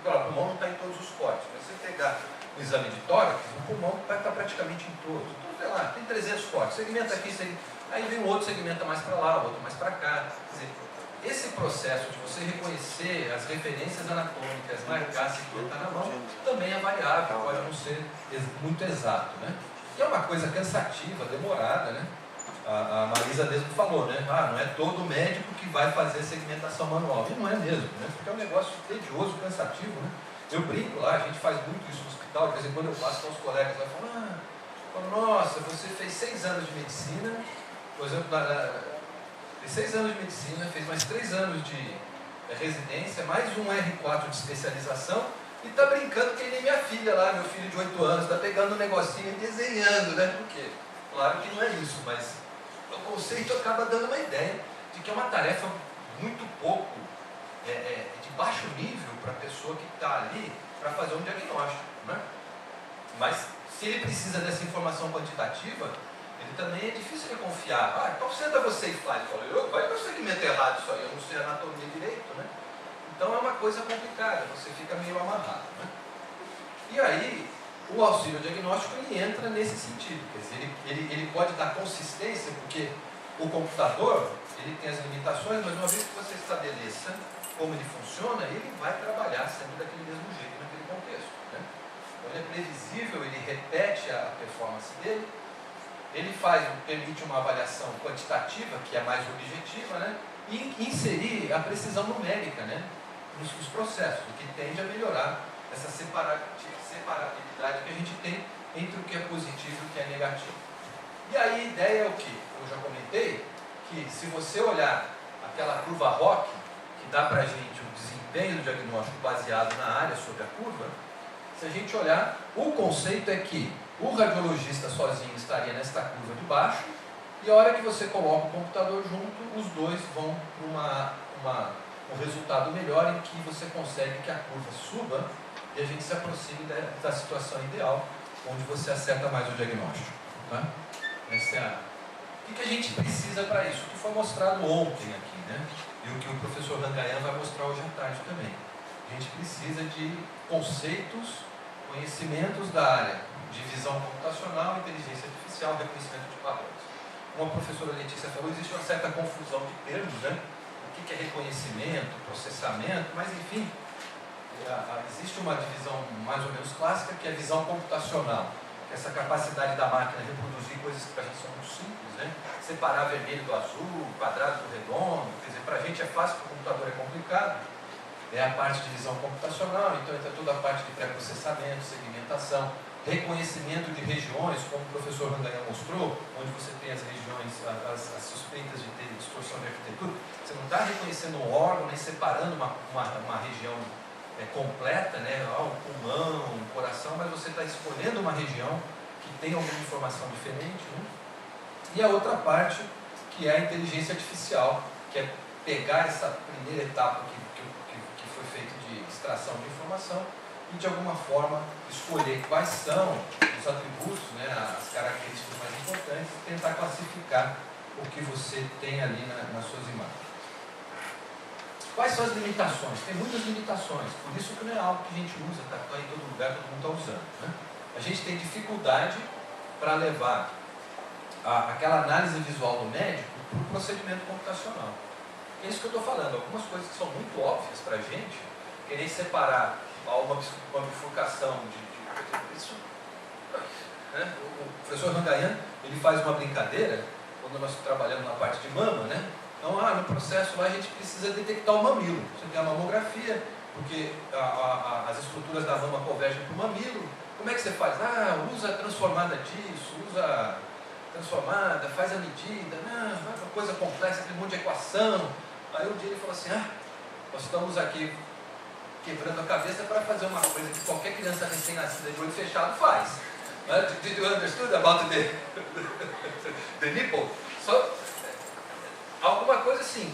Claro, o pulmão não está em todos os cortes, mas se você pegar o exame de tórax, o pulmão vai estar praticamente em todos. Então, sei lá, tem 300 cortes, segmenta aqui, aí vem o outro, segmenta mais para lá, o outro mais para cá. Quer dizer, esse processo de você reconhecer as referências anatômicas, marcar, segmentar na mão, também é variável, pode não ser muito exato, né? E é uma coisa cansativa, demorada, né? A Marisa mesmo falou, né? Não é todo médico que vai fazer segmentação manual. E não é mesmo, né? Porque é um negócio tedioso, cansativo, né? Eu brinco lá, a gente faz muito isso no hospital, de vez em quando eu passo com os colegas lá e falo, nossa, você fez 6 anos de medicina, por exemplo, fez 6 anos de medicina, fez mais 3 anos de residência, mais um R4 de especialização, e está brincando que nem minha filha lá, meu filho de 8 anos, está pegando um negocinho e desenhando, né? Por quê? Claro que não é isso, mas o conceito acaba dando uma ideia de que é uma tarefa muito pouco, de baixo nível para a pessoa que está ali para fazer um diagnóstico, né? Mas se ele precisa dessa informação quantitativa, ele também é difícil de confiar. Então senta você e faz. Vai para o segmento errado isso aí, eu não sei anatomia direito, né? Então é uma coisa complicada, você fica meio amarrado, né? E aí, o auxílio diagnóstico ele entra nesse sentido, quer dizer, ele pode dar consistência, porque o computador ele tem as limitações, mas uma vez que você estabeleça como ele funciona, ele vai trabalhar sempre daquele mesmo jeito, naquele contexto, né? Então ele é previsível, ele repete a performance dele, ele permite uma avaliação quantitativa, que é mais objetiva, né? e inserir a precisão numérica, né, nos processos, o que tende a melhorar essa separabilidade que a gente tem entre o que é positivo e o que é negativo. E aí a ideia é o que? Eu já comentei que se você olhar aquela curva ROC, que dá para a gente o desempenho do diagnóstico baseado na área sobre a curva, se a gente olhar, o conceito é que o radiologista sozinho estaria nesta curva de baixo, e a hora que você coloca o computador junto, os dois vão para um resultado melhor em que você consegue que a curva suba e a gente se aproxime da situação ideal, onde você acerta mais o diagnóstico. Tá? Essa é o que a gente precisa para isso? O que foi mostrado ontem aqui, né? E o que o professor Rangayan vai mostrar hoje à tarde também. A gente precisa de conceitos, conhecimentos da área de visão computacional, inteligência artificial, reconhecimento de padrões. Como a professora Letícia falou, existe uma certa confusão de termos, né? O que é reconhecimento, processamento, mas enfim, existe uma divisão mais ou menos clássica que é a visão computacional, que é essa capacidade da máquina de reproduzir coisas que para a gente são muito simples, né? Separar vermelho do azul, quadrado do redondo, quer dizer, para a gente é fácil, para o computador é complicado. É a parte de visão computacional, então entra toda a parte de pré-processamento, segmentação, reconhecimento de regiões, como o professor Rangayan mostrou, onde você tem as regiões, as suspeitas de ter distorção de arquitetura. Você não está reconhecendo um órgão, nem separando uma região completa, né? Um pulmão, um coração, mas você está escolhendo uma região que tem alguma informação diferente. Né? E a outra parte, que é a inteligência artificial, que é pegar essa primeira etapa que foi feita de extração de informação e de alguma forma escolher quais são os atributos, né, as características mais importantes e tentar classificar o que você tem ali nas suas imagens. Quais são as limitações? Tem muitas limitações, por isso que não é algo que a gente usa, está em todo lugar, todo mundo está usando. Né? A gente tem dificuldade para levar aquela análise visual do médico para o procedimento computacional. É isso que eu estou falando, algumas coisas que são muito óbvias para a gente, querer separar uma bifurcação de isso. Né? O professor Rangayan, ele faz uma brincadeira, quando nós trabalhamos na parte de mama, né? Então, no processo lá a gente precisa detectar o mamilo. Você tem a mamografia, porque as estruturas da mama convergem para o mamilo. Como é que você faz? Usa a transformada disso, usa transformada, faz a medida, não, é uma coisa complexa, tem um monte de equação. Aí um dia ele falou assim, nós estamos aqui quebrando a cabeça para fazer uma coisa que qualquer criança recém-nascida de olho fechado faz. Did you understand about the nipple? Alguma coisa assim.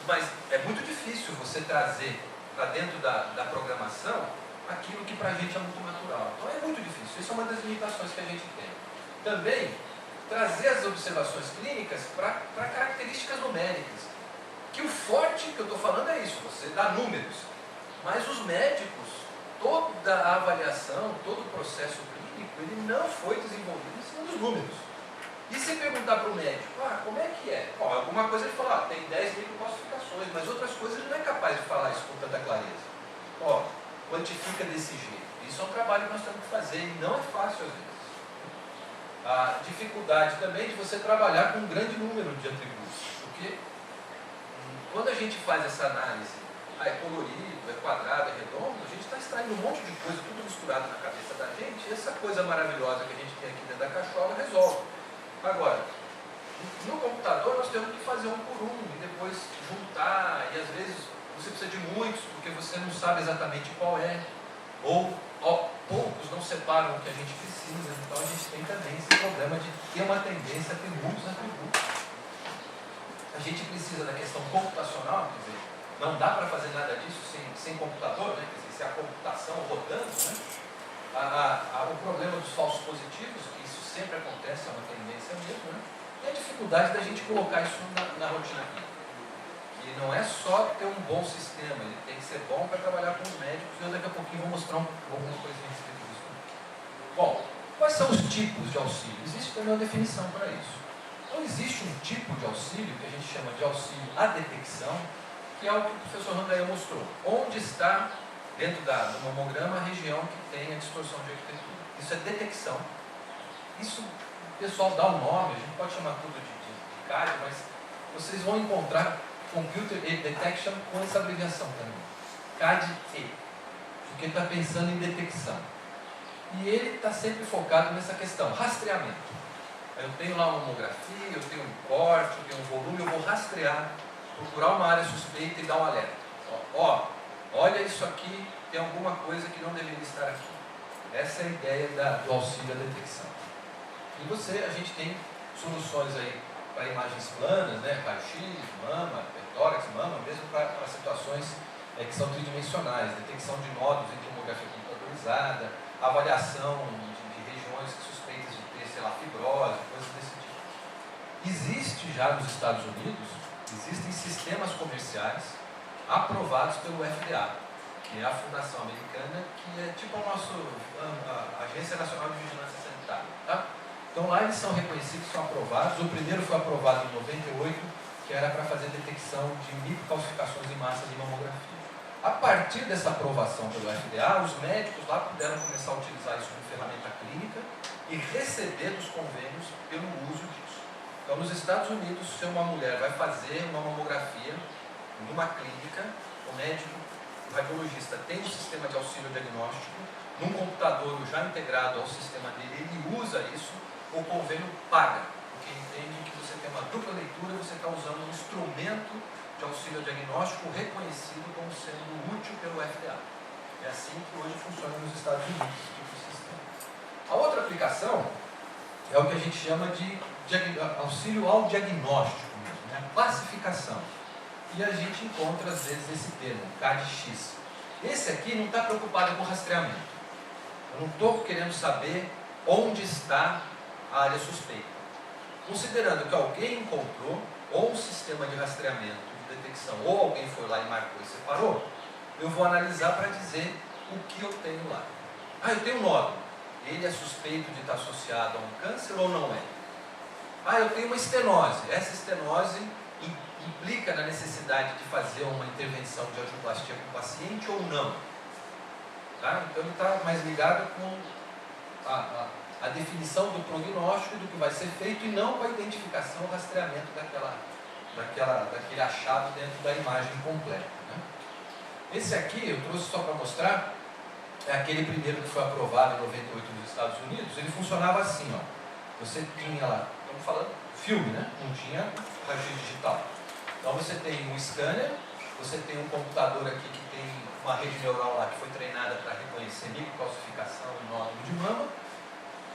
Mas é muito difícil você trazer para dentro da programação aquilo que para a gente é muito natural. Então é muito difícil. Isso é uma das limitações que a gente tem. Também, trazer as observações clínicas para características numéricas. Que o forte que eu estou falando é isso, você dá números. Mas os médicos, toda a avaliação, todo o processo clínico, ele não foi desenvolvido em cima dos números. E se perguntar para o médico, como é que é? Alguma coisa ele fala, tem 10 microclassificações, mas outras coisas ele não é capaz de falar isso com tanta clareza. Quantifica desse jeito. Isso é um trabalho que nós temos que fazer e não é fácil às vezes. A dificuldade também de você trabalhar com um grande número de atributos, porque quando a gente faz essa análise, é colorido, é quadrado, é redondo, a gente está extraindo um monte de coisa, tudo misturado na cabeça da gente, e essa coisa maravilhosa que a gente tem aqui dentro da cachola resolve. Agora, no computador nós temos que fazer um por um, e depois juntar, e às vezes você precisa de muitos, porque você não sabe exatamente qual é, ou poucos não separam o que a gente precisa, então a gente tem também esse problema de ter uma tendência a ter muitos atributos. A gente precisa da questão computacional, quer dizer, não dá para fazer nada disso sem computador, né? Quer dizer, sem a computação rodando, né? O problema dos falsos positivos, que isso sempre acontece, é uma tendência mesmo, né? E a dificuldade da gente colocar isso na rotina aqui. E não é só ter um bom sistema, ele tem que ser bom para trabalhar com os médicos, e eu daqui a pouquinho vou mostrar algumas coisinhas a respeito disso. Bom, quais são os tipos de auxílio? Existe também uma definição para isso. Então existe um tipo de auxílio que a gente chama de auxílio à detecção, que é o que o professor Rangayan mostrou. Onde está, dentro do mamograma, a região que tem a distorção de arquitetura. Isso é detecção. Isso, o pessoal dá um nome, a gente pode chamar tudo de CAD, mas vocês vão encontrar Computer Aid Detection, com essa abreviação também, CAD-E, porque ele está pensando em detecção. E ele está sempre focado nessa questão, rastreamento. Eu tenho lá uma mamografia, eu tenho um corte, eu tenho um volume, eu vou rastrear, procurar uma área suspeita e dar um alerta. Olha isso aqui, tem alguma coisa que não deveria estar aqui. Essa é a ideia do auxílio à detecção. E a gente tem soluções aí para imagens planas, né? Raio-X, mama, tórax, mama, mesmo para situações que são tridimensionais, detecção de nódulos em tomografia computadorizada, avaliação de regiões suspeitas de ter, sei lá, fibrose, coisas desse tipo. Existe já nos Estados Unidos, existem sistemas comerciais aprovados pelo FDA, que é a fundação americana, que é tipo a Agência Nacional de Vigilância Sanitária. Tá? Então lá eles são reconhecidos, são aprovados. O primeiro foi aprovado em 98, que era para fazer detecção de microcalcificações em massa de mamografia. A partir dessa aprovação pelo FDA, os médicos lá puderam começar a utilizar isso como ferramenta clínica e receber dos convênios pelo uso disso. Então, nos Estados Unidos, se uma mulher vai fazer uma mamografia numa clínica, o médico, o radiologista, tem um sistema de auxílio diagnóstico, num computador já integrado ao sistema dele, ele usa isso, o convênio paga, porque entende que você tem uma dupla leitura, você está usando um instrumento de auxílio diagnóstico reconhecido como sendo útil pelo FDA. É assim que hoje funciona nos Estados Unidos, esse tipo de sistema. A outra aplicação é o que a gente chama de auxílio ao diagnóstico mesmo, né? Classificação. E a gente encontra às vezes esse termo, CAD-X. Esse aqui não está preocupado com rastreamento. Eu não estou querendo saber onde está a área suspeita. Considerando que alguém encontrou, ou um sistema de rastreamento, de detecção, ou alguém foi lá e marcou e separou, eu vou analisar para dizer o que eu tenho lá. Eu tenho um nódulo. Ele é suspeito de estar associado a um câncer ou não é? Eu tenho uma estenose. Essa estenose implica na necessidade de fazer uma intervenção de angioplastia com o paciente ou não? Tá? Então ele está mais ligado com a definição do prognóstico do que vai ser feito e não com a identificação, o rastreamento daquele achado dentro da imagem completa. Né? Esse aqui eu trouxe só para mostrar, é aquele primeiro que foi aprovado em 98 nos Estados Unidos. Ele funcionava assim, ó. Você tinha lá, estamos falando filme, né? Não tinha raio-x digital. Então você tem um scanner, você tem um computador aqui que tem uma rede neural lá que foi treinada para reconhecer microcalcificação e nódulo de mama.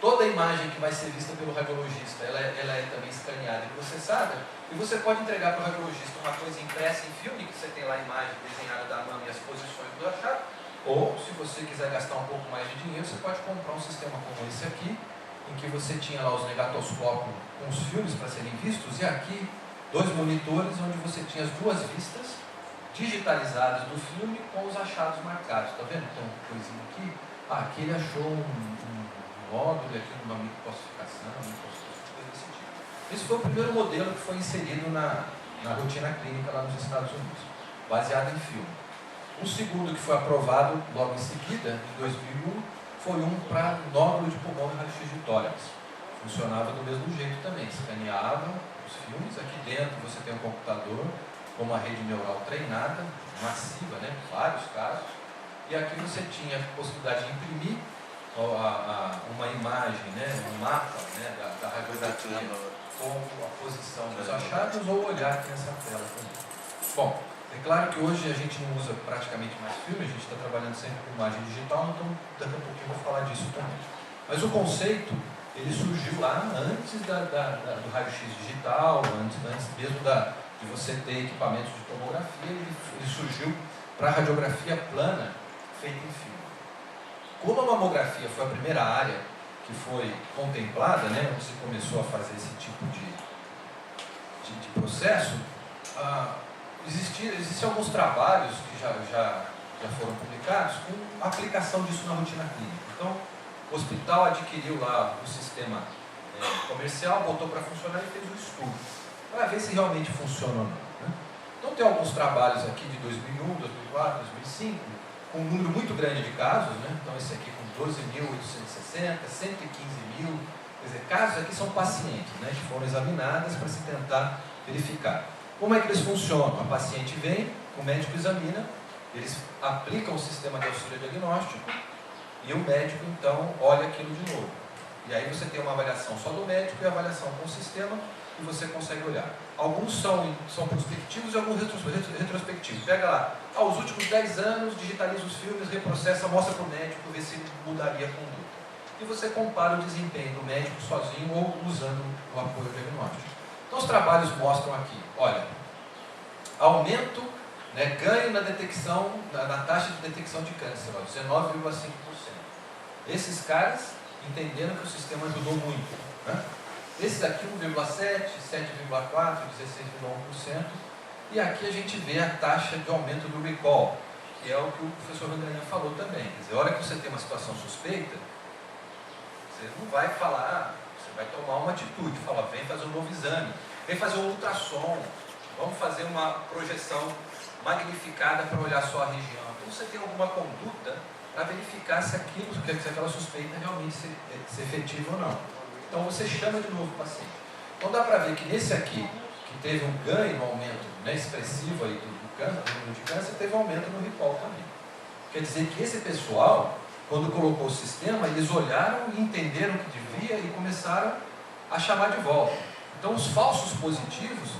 Toda a imagem que vai ser vista pelo radiologista, ela é também escaneada e processada, e você pode entregar para o radiologista uma coisa impressa em filme, que você tem lá a imagem desenhada da mama e as posições do achado, ou, se você quiser gastar um pouco mais de dinheiro, você pode comprar um sistema como esse aqui, em que você tinha lá os negatoscópios com os filmes para serem vistos, e aqui 2 monitores onde você tinha as 2 vistas digitalizadas do filme com os achados marcados. Está vendo? Tem uma coisinha aqui. Aqui ele achou um nódulo, aqui uma microcalcificação, coisa desse tipo. Esse foi o primeiro modelo que foi inserido na rotina clínica lá nos Estados Unidos, baseado em filme. Um segundo que foi aprovado logo em seguida, em 2001, foi um para nódulo de pulmão e raio-x de tórax. Funcionava do mesmo jeito também, escaneavam os filmes, aqui dentro você tem um computador com uma rede neural treinada, massiva, né, vários casos, e aqui você tinha a possibilidade de imprimir uma imagem, né, um mapa, né, da radiografia com a posição dos achados, ou olhar aqui nessa tela também. Bom, é claro que hoje a gente não usa praticamente mais filme, a gente está trabalhando sempre com imagem digital, então daqui a pouquinho eu vou falar disso também. Mas o conceito, ele surgiu lá antes do raio-x digital, antes mesmo de você ter equipamentos de tomografia, ele surgiu para a radiografia plana feita em filme. Como a mamografia foi a primeira área que foi contemplada, né, onde se começou a fazer esse tipo de processo, existem alguns trabalhos que já foram publicados com a aplicação disso na rotina clínica. Então, o hospital adquiriu lá o sistema comercial, botou para funcionar e fez um estudo, para ver se realmente funciona ou não. Né? Então, tem alguns trabalhos aqui de 2001, 2004, 2005, com um número muito grande de casos, né? Então esse aqui com 12.860, 115.000, quer dizer, casos aqui são pacientes, né, que foram examinadas para se tentar verificar. Como é que eles funcionam? A paciente vem, o médico examina, eles aplicam o sistema de auxílio diagnóstico e o médico então olha aquilo de novo. E aí você tem uma avaliação só do médico e a avaliação com o sistema e você consegue olhar. Alguns são prospectivos e alguns retrospectivos. Pega lá, os últimos 10 anos, digitaliza os filmes, reprocessa, mostra para o médico, vê se mudaria a conduta. E você compara o desempenho do médico sozinho ou usando o apoio diagnóstico. Então os trabalhos mostram aqui, olha, aumento, né, ganho na detecção, na taxa de detecção de câncer, 19,5%. Esses caras entenderam que o sistema ajudou muito, né? Esses aqui 1,7%, 7,4%, 16,1%. E aqui a gente vê a taxa de aumento do recall, que é o que o professor Rangarinha falou também. Quer dizer, a hora que você tem uma situação suspeita, você não vai falar, você vai tomar uma atitude, falar, vem fazer um novo exame, vem fazer um ultrassom, vamos fazer uma projeção magnificada para olhar só a região. Então você tem alguma conduta para verificar se aquela suspeita realmente se efetiva ou não. Então você chama de novo o paciente. Então dá para ver que nesse aqui, que teve um ganho, um aumento, né, expressivo aí do câncer, do número de câncer, teve um aumento no recall também. Quer dizer que esse pessoal, quando colocou o sistema, eles olharam e entenderam o que devia e começaram a chamar de volta. Então os falsos positivos,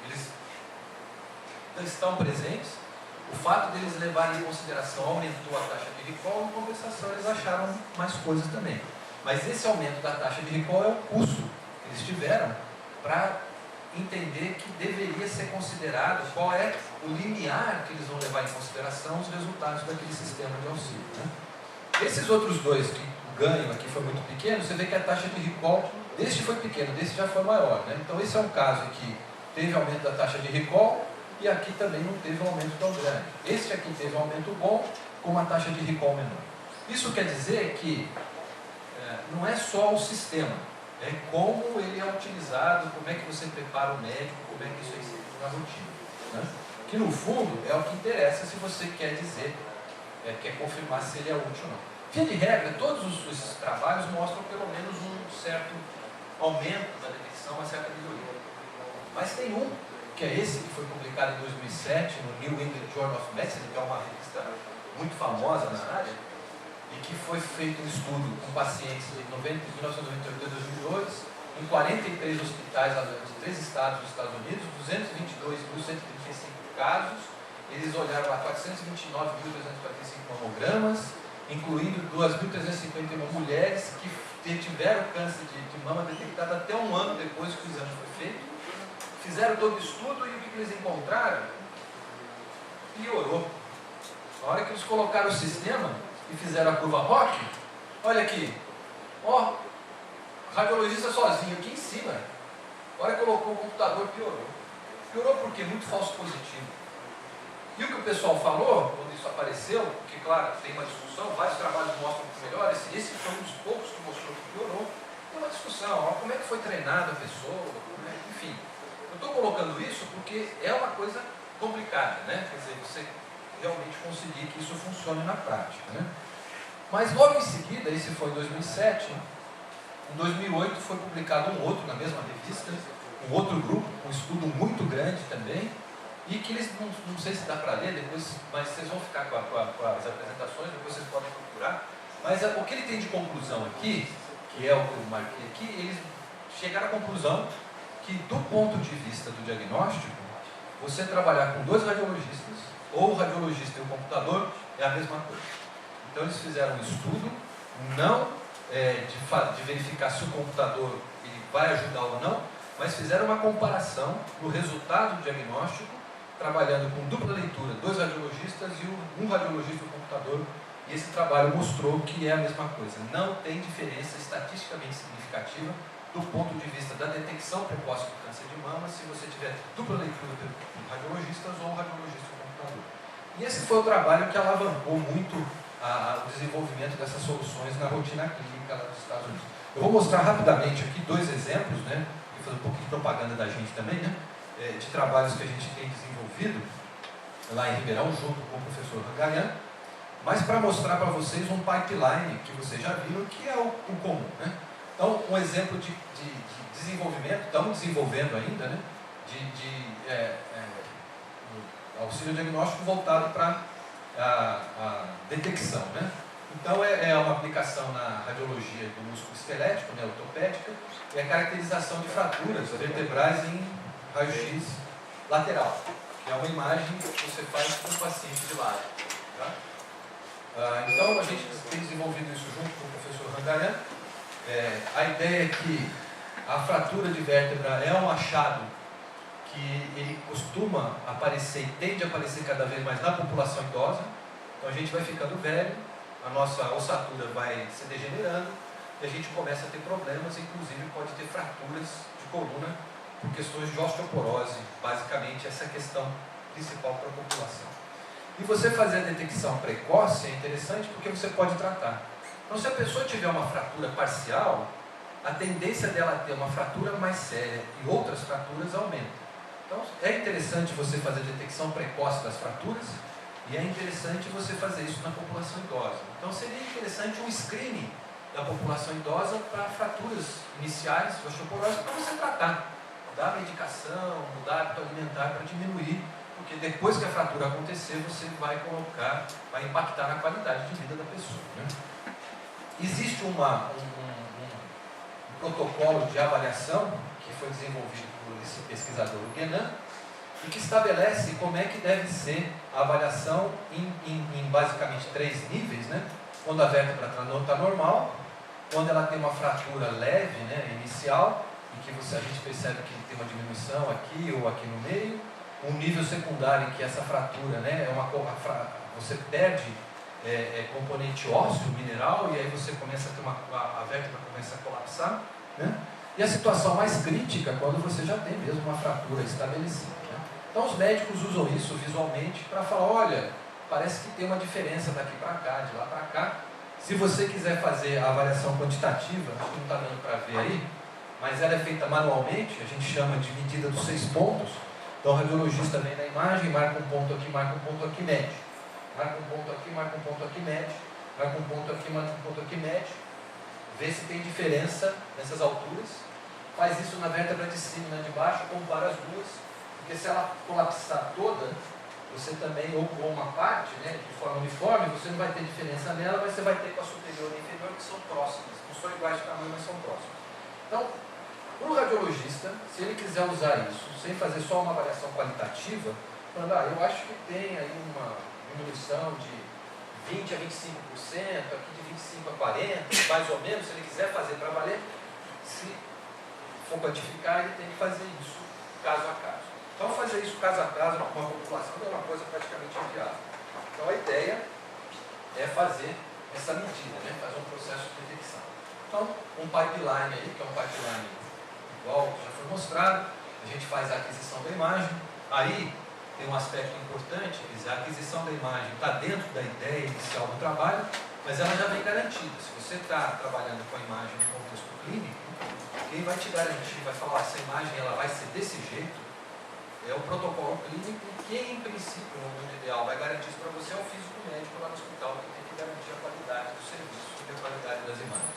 eles estão presentes. O fato deles levarem em consideração aumentou a taxa de recall, em compensação eles acharam mais coisas também. Mas esse aumento da taxa de recall é o custo que eles tiveram para entender que deveria ser considerado qual é o limiar que eles vão levar em consideração os resultados daquele sistema de auxílio, né? Esses outros dois, que o ganho aqui foi muito pequeno, você vê que a taxa de recall deste foi pequeno, desse já foi maior, né? Então esse é um caso em que teve aumento da taxa de recall e aqui também não teve um aumento tão grande. Este aqui teve um aumento bom com uma taxa de recall menor. Isso quer dizer que não é só o sistema, é como ele é utilizado, como é que você prepara o médico, como é que isso é inserido na rotina, né? Que no fundo é o que interessa se você quer dizer, quer confirmar se ele é útil ou não. Via de regra, todos os trabalhos mostram pelo menos um certo aumento da detecção, uma certa melhoria. Mas tem um, que é esse que foi publicado em 2007 no New England Journal of Medicine, que é uma revista muito famosa na área, e que foi feito um estudo com pacientes de 1998 a 2002, em 43 hospitais nos 3 estados dos Estados Unidos, 222.135 casos. Eles olharam lá 429.245 mamogramas, incluindo 2.351 mulheres que tiveram câncer de mama detectado até um ano depois que o exame foi feito. Fizeram todo o estudo e o que eles encontraram? Piorou. Na hora que eles colocaram o sistema e fizeram a curva ROC, olha aqui, ó, radiologista sozinho aqui em cima, na hora que colocou o computador, piorou. Piorou por quê? Muito falso positivo. E o que o pessoal falou, quando isso apareceu, porque claro, tem uma discussão, vários trabalhos mostram que melhora, esse foi um dos poucos que mostrou que piorou. Tem uma discussão, ó, como é que foi treinada a pessoa, enfim. Eu estou colocando isso porque é uma coisa complicada, né? Quer dizer, você realmente conseguir que isso funcione na prática, né? Mas logo em seguida, esse foi em 2007, em 2008 foi publicado um outro na mesma revista, um outro grupo, um estudo muito grande também, e que eles, não sei se dá para ler depois, mas vocês vão ficar com as apresentações, depois vocês podem procurar. Mas o que ele tem de conclusão aqui, que é o que eu marquei aqui, eles chegaram à conclusão que do ponto de vista do diagnóstico, você trabalhar com 2 radiologistas, ou o radiologista e o computador, é a mesma coisa. Então eles fizeram um estudo, não de verificar se o computador ele vai ajudar ou não, mas fizeram uma comparação no resultado do diagnóstico, trabalhando com dupla leitura, 2 radiologistas e um radiologista e um computador, e esse trabalho mostrou que é a mesma coisa. Não tem diferença estatisticamente significativa do ponto de vista da detecção precoce do câncer de mama, se você tiver dupla leitura de radiologistas ou radiologista e computador. E esse foi o trabalho que alavancou muito o desenvolvimento dessas soluções na rotina clínica lá dos Estados Unidos. Eu vou mostrar rapidamente aqui 2 exemplos, né, e fazer um pouquinho de propaganda da gente também, né, de trabalhos que a gente tem desenvolvido lá em Ribeirão, junto com o professor Rangarinha, mas para mostrar para vocês um pipeline que vocês já viram, que é o comum, né? Então, um exemplo de desenvolvimento, estamos desenvolvendo ainda, né, auxílio diagnóstico voltado para a detecção, né? Então é uma aplicação na radiologia do músculo esquelético, né, ortopédica, e a caracterização de fraturas vertebrais em raio-x lateral, que é uma imagem que você faz com o paciente de lado. Tá? Então a gente tem desenvolvido isso junto com o professor Rangayan. A ideia é que a fratura de vértebra é um achado que ele costuma aparecer e tende a aparecer cada vez mais na população idosa. Então a gente vai ficando velho, a nossa ossatura vai se degenerando e a gente começa a ter problemas, inclusive pode ter fraturas de coluna por questões de osteoporose. Basicamente essa é a questão principal para a população. E você fazer a detecção precoce é interessante porque você pode tratar. Então se a pessoa tiver uma fratura parcial, a tendência dela ter uma fratura mais séria e outras fraturas aumenta. Então é interessante você fazer a detecção precoce das fraturas e é interessante você fazer isso na população idosa. Então seria interessante um screening da população idosa para fraturas iniciais de osteoporose para você tratar, dar medicação, mudar hábito alimentar para diminuir, porque depois que a fratura acontecer você vai impactar na qualidade de vida da pessoa, né? Existe um protocolo de avaliação que foi desenvolvido por esse pesquisador, o Guénin, e que estabelece como é que deve ser a avaliação em basicamente 3 níveis, né? Quando a vértebra está normal, quando ela tem uma fratura leve, né, inicial, em que a gente percebe que tem uma diminuição aqui ou aqui no meio, um nível secundário em que essa fratura, né, você perde componente ósseo, mineral, e aí você começa a ter a vértebra começa a colapsar, né? E a situação mais crítica quando você já tem mesmo uma fratura estabelecida, né? Então os médicos usam isso visualmente para falar, olha, parece que tem uma diferença daqui para cá, de lá para cá. Se você quiser fazer a avaliação quantitativa, acho que não está dando para ver aí, mas ela é feita manualmente, a gente chama de medida dos 6 pontos. Então o radiologista vem na imagem, marca um ponto aqui, marca um ponto aqui, mede. Marca um ponto aqui, marca um ponto aqui, mede. Marca um ponto aqui, marca um ponto aqui, mede. Vê se tem diferença nessas alturas. Faz isso na vértebra de cima e na de baixo, compara as duas. Porque se ela colapsar toda, você também, ou uma parte, né, de forma uniforme, você não vai ter diferença nela, mas você vai ter com a superior e a inferior, que são próximas. Não são iguais de tamanho, mas são próximas. Então, o radiologista, se ele quiser usar isso, sem fazer só uma avaliação qualitativa, falando, eu acho que tem aí uma diminuição de 20% a 25%, aqui de 25% a 40%, mais ou menos, se ele quiser fazer para valer, se for quantificar, ele tem que fazer isso caso a caso. Então, fazer isso caso a caso com uma população é uma coisa praticamente inviável. Então, a ideia é fazer essa medida, né? Fazer um processo de detecção. Então, um pipeline aí, que é um pipeline igual que já foi mostrado, a gente faz a aquisição da imagem. Aí, tem um aspecto importante, quer dizer, a aquisição da imagem está dentro da ideia inicial do trabalho, mas ela já vem garantida. Se você está trabalhando com a imagem no contexto clínico, quem vai te garantir, vai falar, essa imagem ela vai ser desse jeito, é o protocolo clínico, que em princípio, no mundo ideal, vai garantir isso para você, é o físico médico lá no hospital, que tem que garantir a qualidade do serviço e a qualidade das imagens.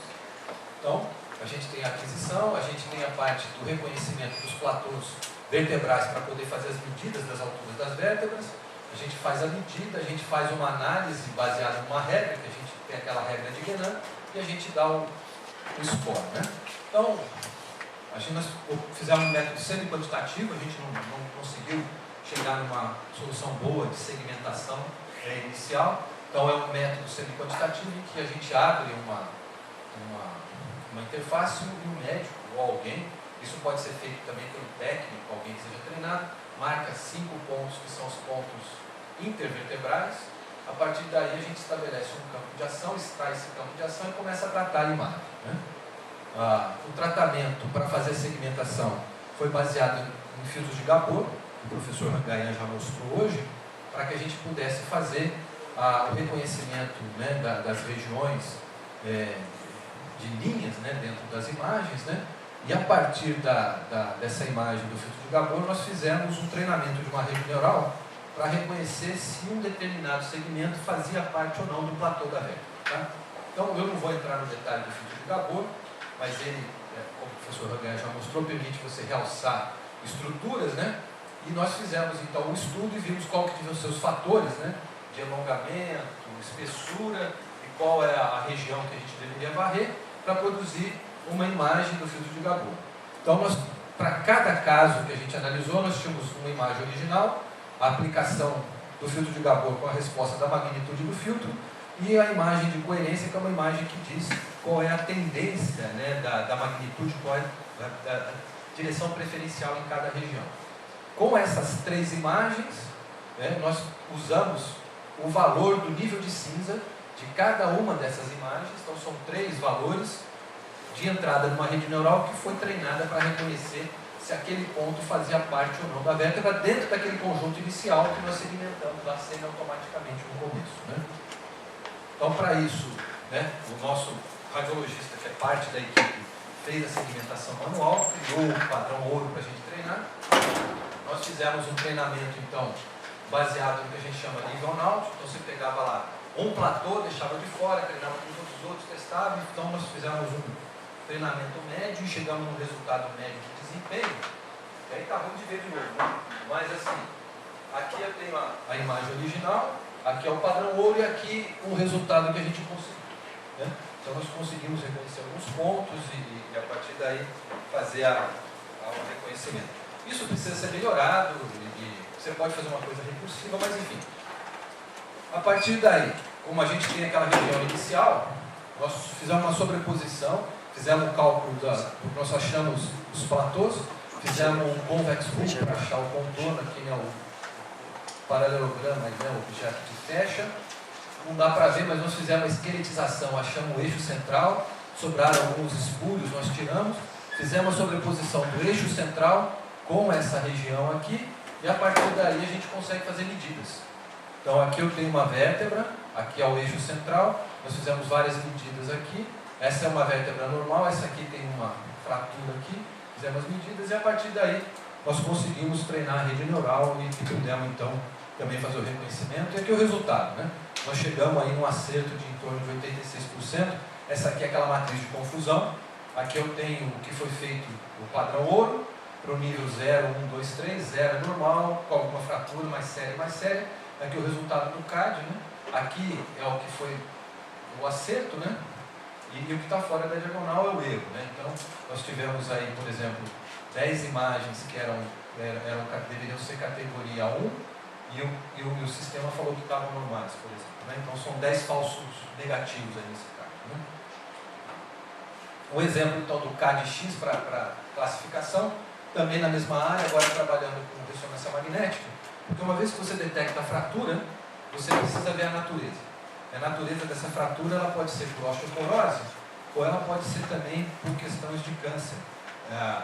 Então, a gente tem a aquisição, a gente tem a parte do reconhecimento dos platôs vertebrais para poder fazer as medidas das alturas das vértebras, a gente faz a medida, a gente faz uma análise baseada numa regra, que a gente tem aquela regra de Guénin, e a gente dá o score, né? Então, nós fizemos um método semi-quantitativo, a gente não conseguiu chegar numa solução boa de segmentação inicial, então é um método semi-quantitativo em que a gente abre uma interface e um médico ou alguém, isso pode ser feito também pelo técnico, alguém que seja treinado, marca 5 pontos que são os pontos intervertebrais, a partir daí a gente estabelece um campo de ação, extrai esse campo de ação e começa a tratar a imagem, né? O tratamento para fazer a segmentação foi baseado em filtros de Gabor, que o professor Rangayan já mostrou hoje, para que a gente pudesse fazer o reconhecimento, né, das regiões de linhas, né, dentro das imagens, né? E a partir dessa imagem do filtro de Gabor, nós fizemos um treinamento de uma rede neural para reconhecer se um determinado segmento fazia parte ou não do platô da vértebra. Tá? Então, eu não vou entrar no detalhe do filtro de Gabor, mas ele, como o professor Rangayan já mostrou, permite você realçar estruturas, né? E nós fizemos então um estudo e vimos qual que deviam ser os fatores, né? De alongamento, espessura e qual é a região que a gente deveria varrer para produzir uma imagem do filtro de Gabor. Então, para cada caso que a gente analisou, nós tínhamos uma imagem original, a aplicação do filtro de Gabor com a resposta da magnitude do filtro e a imagem de coerência, que é uma imagem que diz qual é a tendência, né, da magnitude, qual é a direção preferencial em cada região. Com essas três imagens, né, nós usamos o valor do nível de cinza de cada uma dessas imagens. Então são 3 valores de entrada numa rede neural que foi treinada para reconhecer se aquele ponto fazia parte ou não da vértebra dentro daquele conjunto inicial que nós segmentamos lá semi-automaticamente no começo, né? Então, para isso, né, o nosso radiologista, que é parte da equipe, fez a segmentação manual, criou o padrão ouro para a gente treinar. Nós fizemos um treinamento, então, baseado no que a gente chama de nível náutico. Então, você pegava lá um platô, deixava de fora, treinava com todos os outros, testava. Então, nós fizemos um treinamento médio e chegamos num resultado médio de desempenho. E aí está ruim de ver de novo, né? Mas assim, aqui eu tenho a imagem original, aqui é o padrão ouro e aqui o resultado que a gente conseguiu, né? Então nós conseguimos reconhecer alguns pontos e a partir daí fazer o reconhecimento. Isso precisa ser melhorado e você pode fazer uma coisa recursiva, mas enfim. A partir daí, como a gente tem aquela região inicial, nós fizemos uma sobreposição, fizemos um cálculo nós achamos os platôs, fizemos um convex rule para achar o contorno, aqui, né, o paralelograma, né, o objeto de fecha. Não dá para ver, mas nós fizemos a esqueletização, achamos o eixo central, sobraram alguns espúrios, nós tiramos, fizemos a sobreposição do eixo central com essa região aqui, e a partir daí a gente consegue fazer medidas. Então aqui eu tenho uma vértebra, aqui é o eixo central, nós fizemos várias medidas aqui, essa é uma vértebra normal, essa aqui tem uma fratura aqui, fizemos medidas e a partir daí nós conseguimos treinar a rede neural e pudemos então também fazer o reconhecimento. E aqui o resultado, né? Nós chegamos aí num acerto de em torno de 86%. Essa aqui é aquela matriz de confusão. Aqui eu tenho o que foi feito o padrão ouro, para o nível 0, 1, 2, 3, 0 é normal, com alguma fratura mais séria. Aqui o resultado do CAD, né? Aqui é o que foi o acerto, né? E o que está fora da diagonal é o erro, né? Então, nós tivemos aí, por exemplo, 10 imagens que deveriam ser categoria 1 e o sistema falou que estavam normais, por exemplo, né? Então, são 10 falsos negativos aí nesse caso, né? Um exemplo, então, do CAD-X para classificação, também na mesma área, agora trabalhando com ressonância magnética, porque uma vez que você detecta a fratura, você precisa ver a natureza. A natureza dessa fratura ela pode ser por osteoporose ou ela pode ser também por questões de câncer. A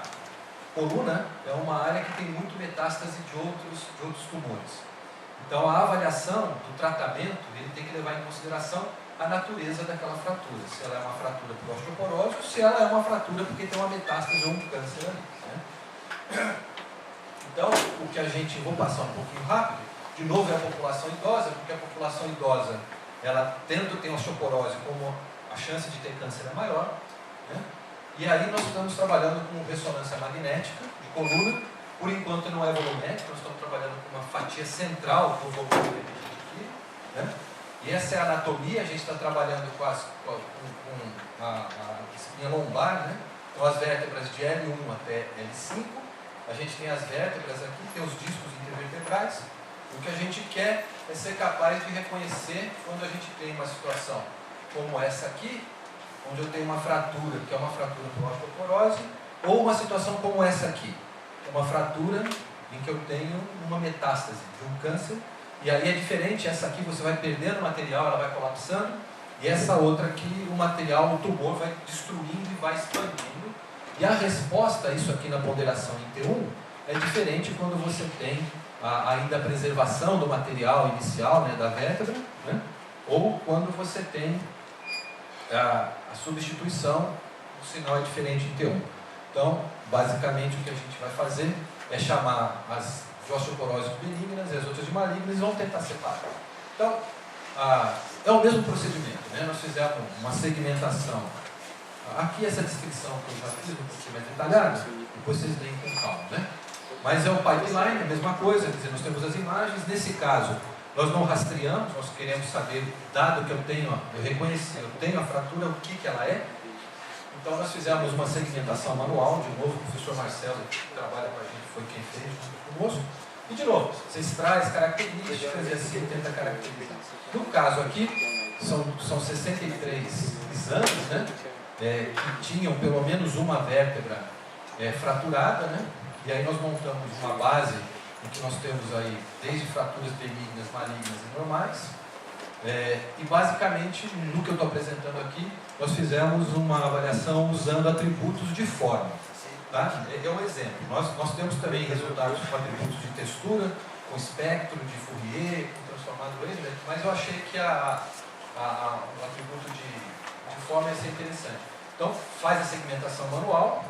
coluna é uma área que tem muito metástase de outros tumores. Então a avaliação do tratamento ele tem que levar em consideração a natureza daquela fratura. Se ela é uma fratura por osteoporose ou se ela é uma fratura porque tem uma metástase ou um câncer ali, né? Então o que a gente, vou passar um pouquinho rápido, de novo é a população idosa, porque a população idosa ela tendo tem osteoporose, como a chance de ter câncer é maior, né? E aí nós estamos trabalhando com ressonância magnética de coluna, por enquanto não é volumétrica, nós estamos trabalhando com uma fatia central do volume aqui, né? E essa é a anatomia, a gente está trabalhando com a espinha lombar, né? Então as vértebras de L1 até L5, a gente tem as vértebras aqui, tem os discos intervertebrais. O que a gente quer é ser capaz de reconhecer quando a gente tem uma situação como essa aqui, onde eu tenho uma fratura, que é uma fratura por osteoporose, ou uma situação como essa aqui, uma fratura em que eu tenho uma metástase de um câncer, e aí é diferente, essa aqui você vai perdendo material, ela vai colapsando, e essa outra aqui, o material, o tumor vai destruindo e vai expandindo, e a resposta a isso aqui na ponderação em T1 é diferente quando você tem ainda a preservação do material inicial, né, da vértebra, né, ou quando você tem a substituição, o sinal é diferente em T1. Então, basicamente o que a gente vai fazer é chamar as de osteoporose benignas e as outras de malignas e vamos tentar separar. Então, é o mesmo procedimento, né? Nós fizemos uma segmentação. Aqui essa descrição que eu já fiz, um pouquinho mais detalhada, depois vocês leem com calma, né? Mas é o pipeline, a mesma coisa, quer dizer, nós temos as imagens, nesse caso, nós não rastreamos, nós queremos saber, dado que eu reconheci, eu tenho a fratura, o que ela é. Então nós fizemos uma segmentação manual, de novo, o professor Marcelo, que trabalha com a gente, foi quem fez junto conosco. E de novo, você extrai as características e assim tenta caracterizar. No caso aqui, são 63 exames, né, que tinham pelo menos uma vértebra fraturada, né, e aí nós montamos uma base em que nós temos aí desde fraturas benignas, malignas e normais. E basicamente, no que eu estou apresentando aqui, nós fizemos uma avaliação usando atributos de forma. Tá? É um exemplo. Nós temos também resultados com atributos de textura, com espectro de Fourier, com transformado Euler, mas eu achei que o atributo de forma ia ser interessante. Então, faz a segmentação manual,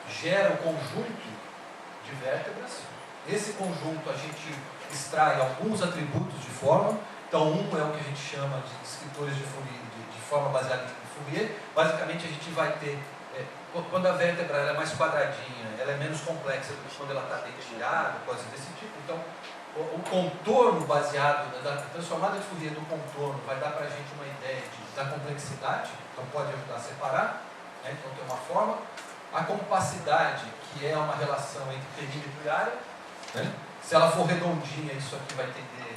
gera o conjunto de vértebras. Esse conjunto a gente extrai alguns atributos de forma. Então, um é o que a gente chama de descritores de forma baseada em Fourier. Basicamente, a gente vai ter, quando a vértebra é mais quadradinha, ela é menos complexa do que quando ela está dentilhada, coisas desse tipo. Então, o contorno baseado, da transformada de Fourier do contorno, vai dar para a gente uma ideia da complexidade. Então, pode ajudar a separar. Né? Então, tem uma forma. A compacidade, que é uma relação entre perímetro e área. Né? Se ela for redondinha, isso aqui vai tender,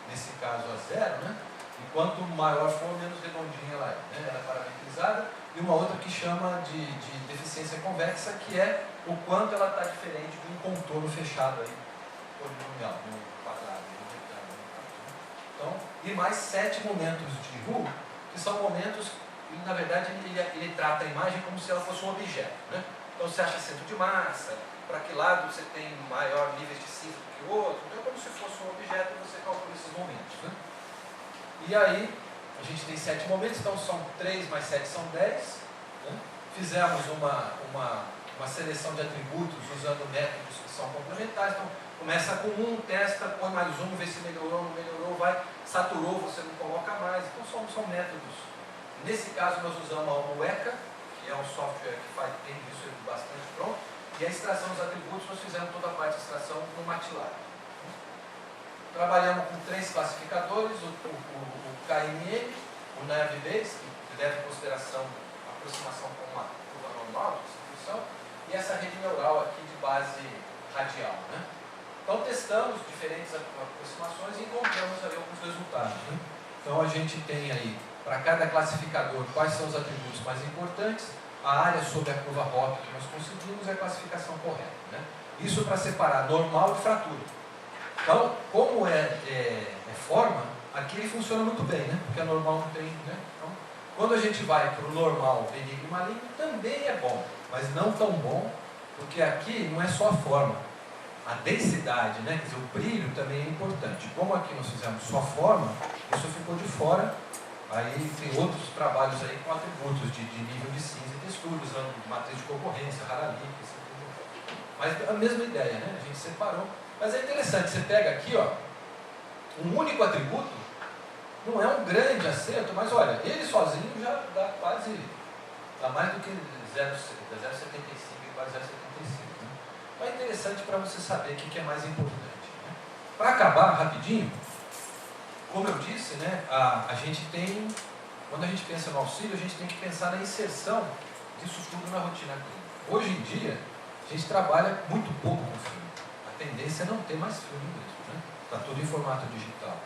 nesse caso, a zero, né? E quanto maior for, menos redondinha ela é. Né? Ela é parametrizada. E uma outra que chama de deficiência convexa, que é o quanto ela está diferente de um contorno fechado aí, polinomial, um quadrado, um retângulo. Então, e mais 7 momentos de Roux, que são momentos que, na verdade, ele trata a imagem como se ela fosse um objeto. Né? Então, você acha centro de massa, para que lado você tem maior níveis de cinza do que o outro. Então, como se fosse um objeto, você calcula esses momentos. Né? E aí, a gente tem 7 momentos, então são 3 mais 7 são 10. Né? Fizemos uma seleção de atributos usando métodos que são complementares. Então, começa com um, testa, põe mais um, vê se melhorou, não melhorou, vai, saturou, você não coloca mais. Então, são métodos. Nesse caso, nós usamos a Almoeca, que é um software que tem isso bastante pronto. E a extração dos atributos, nós fizemos toda a parte de extração no MATLAB. Trabalhamos com 3 classificadores, o KNN, o NavBase, que leva em consideração a aproximação com uma curva normal de distribuição, e essa rede neural aqui de base radial. Né? Então testamos diferentes aproximações e encontramos ali alguns resultados. Né? Então a gente tem aí, para cada classificador, quais são os atributos mais importantes, a área sobre a curva ROP que nós conseguimos é a classificação correta. Né? Isso para separar normal e fratura. Então, como é forma, aqui ele funciona muito bem, né? Porque a normal não tem. Né? Então, quando a gente vai para o normal, benigno e maligno, também é bom, mas não tão bom, porque aqui não é só a forma, a densidade, né? Quer dizer, o brilho também é importante. Como aqui nós fizemos só forma, isso ficou de fora. Aí tem outros trabalhos aí com atributos de nível de cinza e textura, usando matriz de concorrência, Haralick, assim, tudo. Mas a mesma ideia, né? A gente separou. Mas é interessante, você pega aqui, ó, um único atributo, não é um grande acerto, mas olha, ele sozinho já dá quase, dá mais do que 0,75 e quase 0,75. Né? Então é interessante para você saber o que é mais importante. Né? Para acabar rapidinho, como eu disse, né, a gente tem, quando a gente pensa no auxílio, a gente tem que pensar na inserção disso tudo na rotina clínica. Hoje em dia, a gente trabalha muito pouco com filme. A tendência é não ter mais filme mesmo, né? Está tudo em formato digital.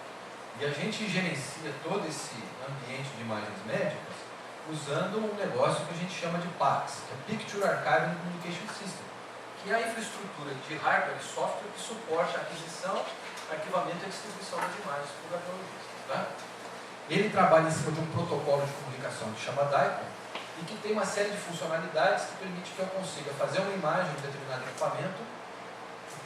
E a gente gerencia todo esse ambiente de imagens médicas usando um negócio que a gente chama de PACS, que é Picture Archiving and Communication System, que é a infraestrutura de hardware e software que suporta a aquisição, arquivamento e distribuição das imagens por radiologistas. Tá? Ele trabalha em cima de um protocolo de comunicação que chama DICOM e que tem uma série de funcionalidades que permite que eu consiga fazer uma imagem de determinado equipamento,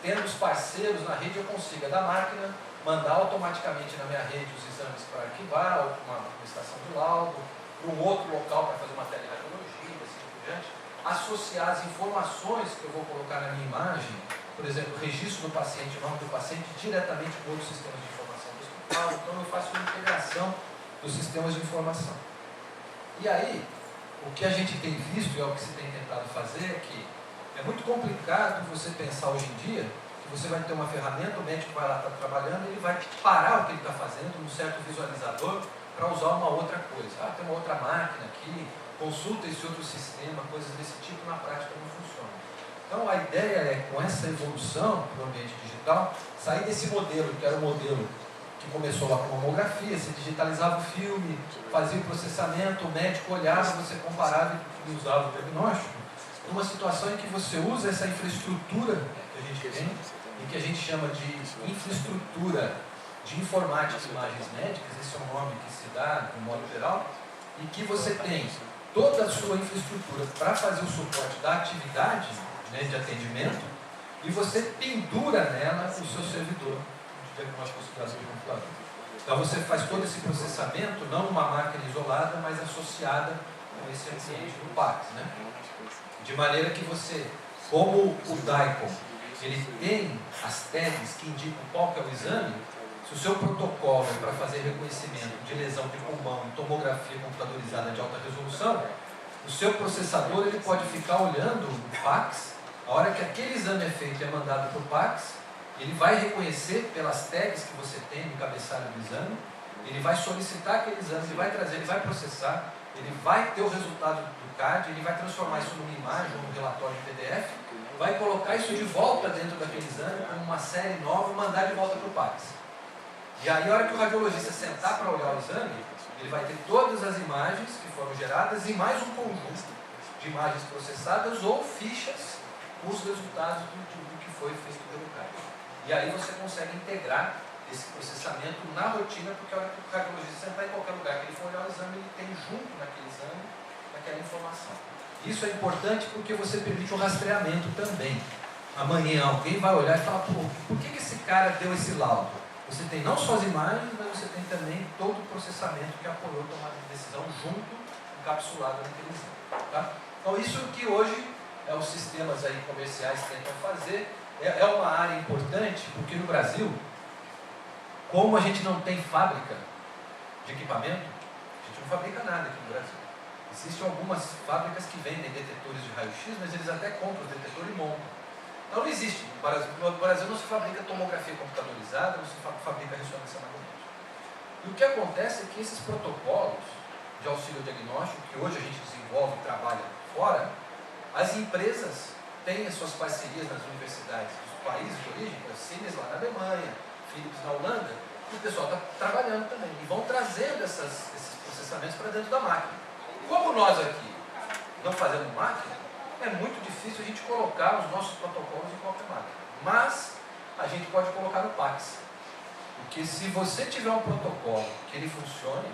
tendo os parceiros na rede, eu consiga da máquina mandar automaticamente na minha rede os exames para arquivar, ou para uma estação de laudo, para um outro local para fazer uma teleradiologia, assim por diante, associar as informações que eu vou colocar na minha imagem, por exemplo, o registro do paciente, o nome do paciente, diretamente com outros sistemas de informação do hospital. Então eu faço uma integração dos sistemas de informação. E aí, o que a gente tem visto e é o que se tem tentado fazer é que É muito complicado você pensar hoje em dia que você vai ter uma ferramenta, o médico vai lá estar trabalhando, ele vai parar o que ele está fazendo num certo visualizador para usar uma outra coisa. Ah, tem uma outra máquina aqui, consulta esse outro sistema, coisas desse tipo, na prática não funciona. Então a ideia é, com essa evolução do ambiente digital, sair desse modelo, que era o modelo que começou lá com mamografia, você digitalizava o filme, fazia o processamento, o médico olhava, você comparava e usava o diagnóstico, numa situação em que você usa essa infraestrutura que a gente tem, e que a gente chama de infraestrutura de informática de imagens médicas, esse é o nome que se dá, de um modo geral, e que você tem toda a sua infraestrutura para fazer o suporte da atividade, né, de atendimento, e você pendura nela o seu servidor de diagnóstico considerado de computador. Então você faz todo esse processamento, não numa máquina isolada, mas associada com esse ambiente do PACS, né? De maneira que você, como o DICOM, ele tem as tags que indicam qual que é o exame, se o seu protocolo é para fazer reconhecimento de lesão de pulmão em tomografia computadorizada de alta resolução, o seu processador ele pode ficar olhando o PACS, a hora que aquele exame é feito e é mandado para o PACS, ele vai reconhecer pelas tags que você tem no cabeçalho do exame, ele vai solicitar aquele exame, ele vai trazer, ele vai processar, ele vai ter o resultado do CAD, ele vai transformar isso numa imagem, num relatório em PDF, vai colocar isso de volta dentro daquele exame, como uma série nova, e mandar de volta para o PACS. E aí, a hora que o radiologista sentar para olhar o exame, ele vai ter todas as imagens que foram geradas e mais um conjunto de imagens processadas ou fichas com os resultados do que foi feito pelo CAD. E aí você consegue integrar esse processamento na rotina, porque a hora que o radiologista sentar em qualquer lugar que ele for olhar o exame, ele tem junto naquele exame aquela informação. Isso é importante porque você permite o rastreamento também. Amanhã alguém vai olhar e falar, pô, por que esse cara deu esse laudo? Você tem não só as imagens, mas você tem também todo o processamento que apoiou a tomada de decisão junto, encapsulado naquele exame. Tá? Então isso que hoje os sistemas aí comerciais tentam fazer, é uma área importante, porque no Brasil, como a gente não tem fábrica de equipamento, a gente não fabrica nada aqui no Brasil. Existem algumas fábricas que vendem detetores de raio-x, mas eles até compram o detetor e montam. Então não existe. No Brasil não se fabrica tomografia computadorizada, não se fabrica ressonância magnética. E o que acontece é que esses protocolos de auxílio diagnóstico, que hoje a gente desenvolve e trabalha fora, as empresas têm as suas parcerias nas universidades dos países de origem, a Siemens lá na Alemanha, Philips na Holanda, e o pessoal está trabalhando também. E vão trazendo esses processamentos para dentro da máquina. Como nós aqui não fazemos máquina, é muito difícil a gente colocar os nossos protocolos em qualquer máquina. Mas a gente pode colocar no PACS. Porque se você tiver um protocolo que ele funcione,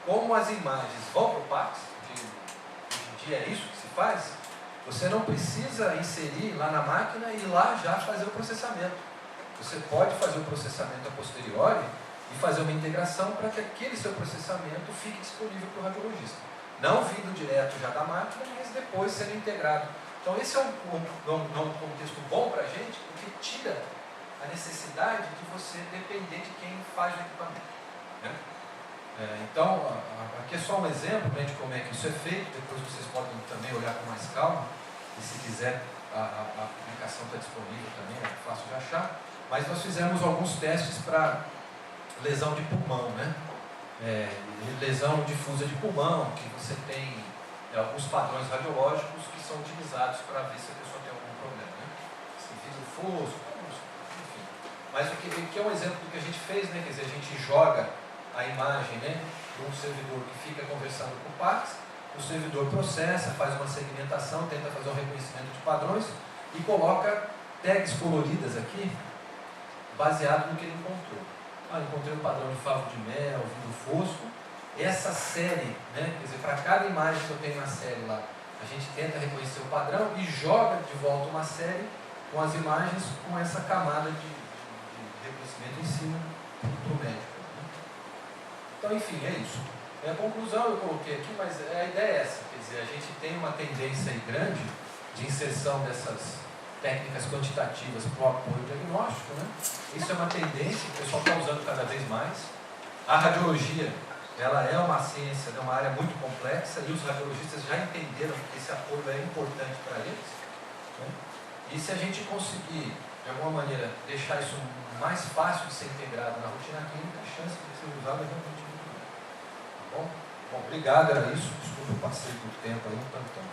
como as imagens vão para o PACS, hoje em dia é isso que se faz, você não precisa inserir lá na máquina e lá já fazer o processamento. Você pode fazer o processamento a posteriori e fazer uma integração para que aquele seu processamento fique disponível para o radiologista. Não vindo direto já da máquina, mas depois sendo integrado. Então esse é um contexto bom para a gente, porque tira a necessidade de você depender de quem faz o equipamento. Né? Então, aqui é só um exemplo, né, de como é que isso é feito, depois vocês podem também olhar com mais calma, e se quiser, a aplicação está disponível também, é fácil de achar, mas nós fizemos alguns testes para lesão de pulmão, né? Lesão difusa de pulmão, que você tem alguns padrões radiológicos que são utilizados para ver se a pessoa tem algum problema, né? Se fiz o fosco, enfim. Mas o que é um exemplo do que a gente fez, né? Quer dizer, a gente joga a imagem, né, para um servidor que fica conversando com o PACS, o servidor processa, faz uma segmentação, tenta fazer um reconhecimento de padrões e coloca tags coloridas aqui, baseado no que ele encontrou. Encontrei o padrão de favo de mel, vinho fosco. Essa série, né, quer dizer, para cada imagem que eu tenho na série lá, a gente tenta reconhecer o padrão e joga de volta uma série com as imagens com essa camada de reconhecimento em cima do médico. Então, enfim, é isso. A conclusão eu coloquei aqui, mas a ideia é essa, quer dizer, a gente tem uma tendência aí grande de inserção dessas técnicas quantitativas para o apoio diagnóstico, né? Isso é uma tendência que o pessoal está usando cada vez mais. A radiologia, ela é uma ciência, é uma área muito complexa e os radiologistas já entenderam que esse apoio é importante para eles. Né? E se a gente conseguir, de alguma maneira, deixar isso mais fácil de ser integrado na rotina clínica, a chance de ser usado é realmente muito grande. Tá bom? Bom, obrigado, era isso. Desculpa, eu passei do tempo aí um tantão.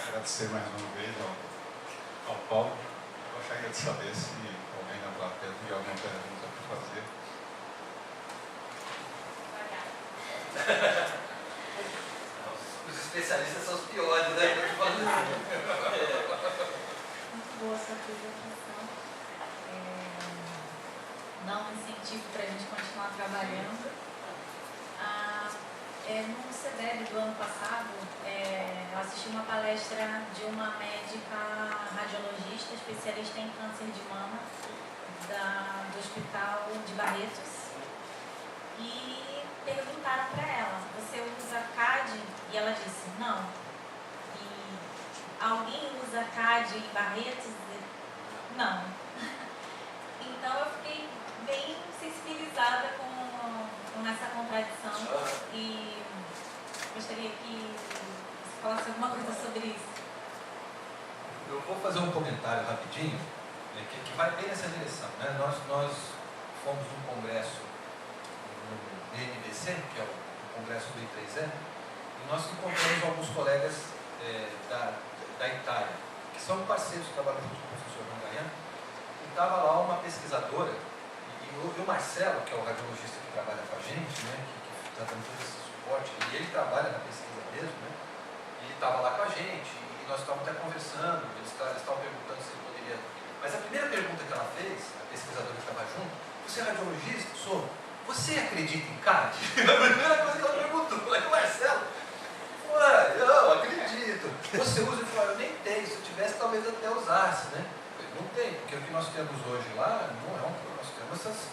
Agradecer mais uma vez ao Paulo. Eu gostaria de saber se alguém na plateia tem alguma pergunta para fazer. Os especialistas são os piores, né? Muito boa essa apresentação. Dá um incentivo para a gente continuar trabalhando. No CDEB do ano passado, eu assisti uma palestra de uma médica radiologista, especialista em câncer de mama, do Hospital de Barretos. E perguntaram para ela, você usa CAD? E ela disse, não. E alguém usa CAD em Barretos? Não. Então eu fiquei bem sensibilizada com essa contradição e gostaria que você falasse alguma coisa sobre isso. Eu vou fazer um comentário rapidinho, né, que vai bem nessa direção. Né? Nós fomos num congresso no DNBC, que é o congresso do I3E, e nós encontramos alguns colegas da Itália, que são parceiros que trabalham junto com o professor Rangayan, e estava lá uma pesquisadora, e o Marcelo, que é o radiologista que trabalha com a gente, né, que está dando todo esse suporte, e ele trabalha na pesquisa mesmo, né, e ele estava lá com a gente, e nós estávamos até conversando, eles estavam perguntando se ele poderia... Mas a primeira pergunta que ela fez, a pesquisadora que estava junto, você é radiologista? Sou. Você acredita em CAD? A primeira coisa que ela perguntou, aí o Marcelo, eu acredito. Você usa? Ele falou, eu nem tenho, se eu tivesse talvez até usasse, né? Não tem, porque o que nós temos hoje lá não é um problema, nós temos esses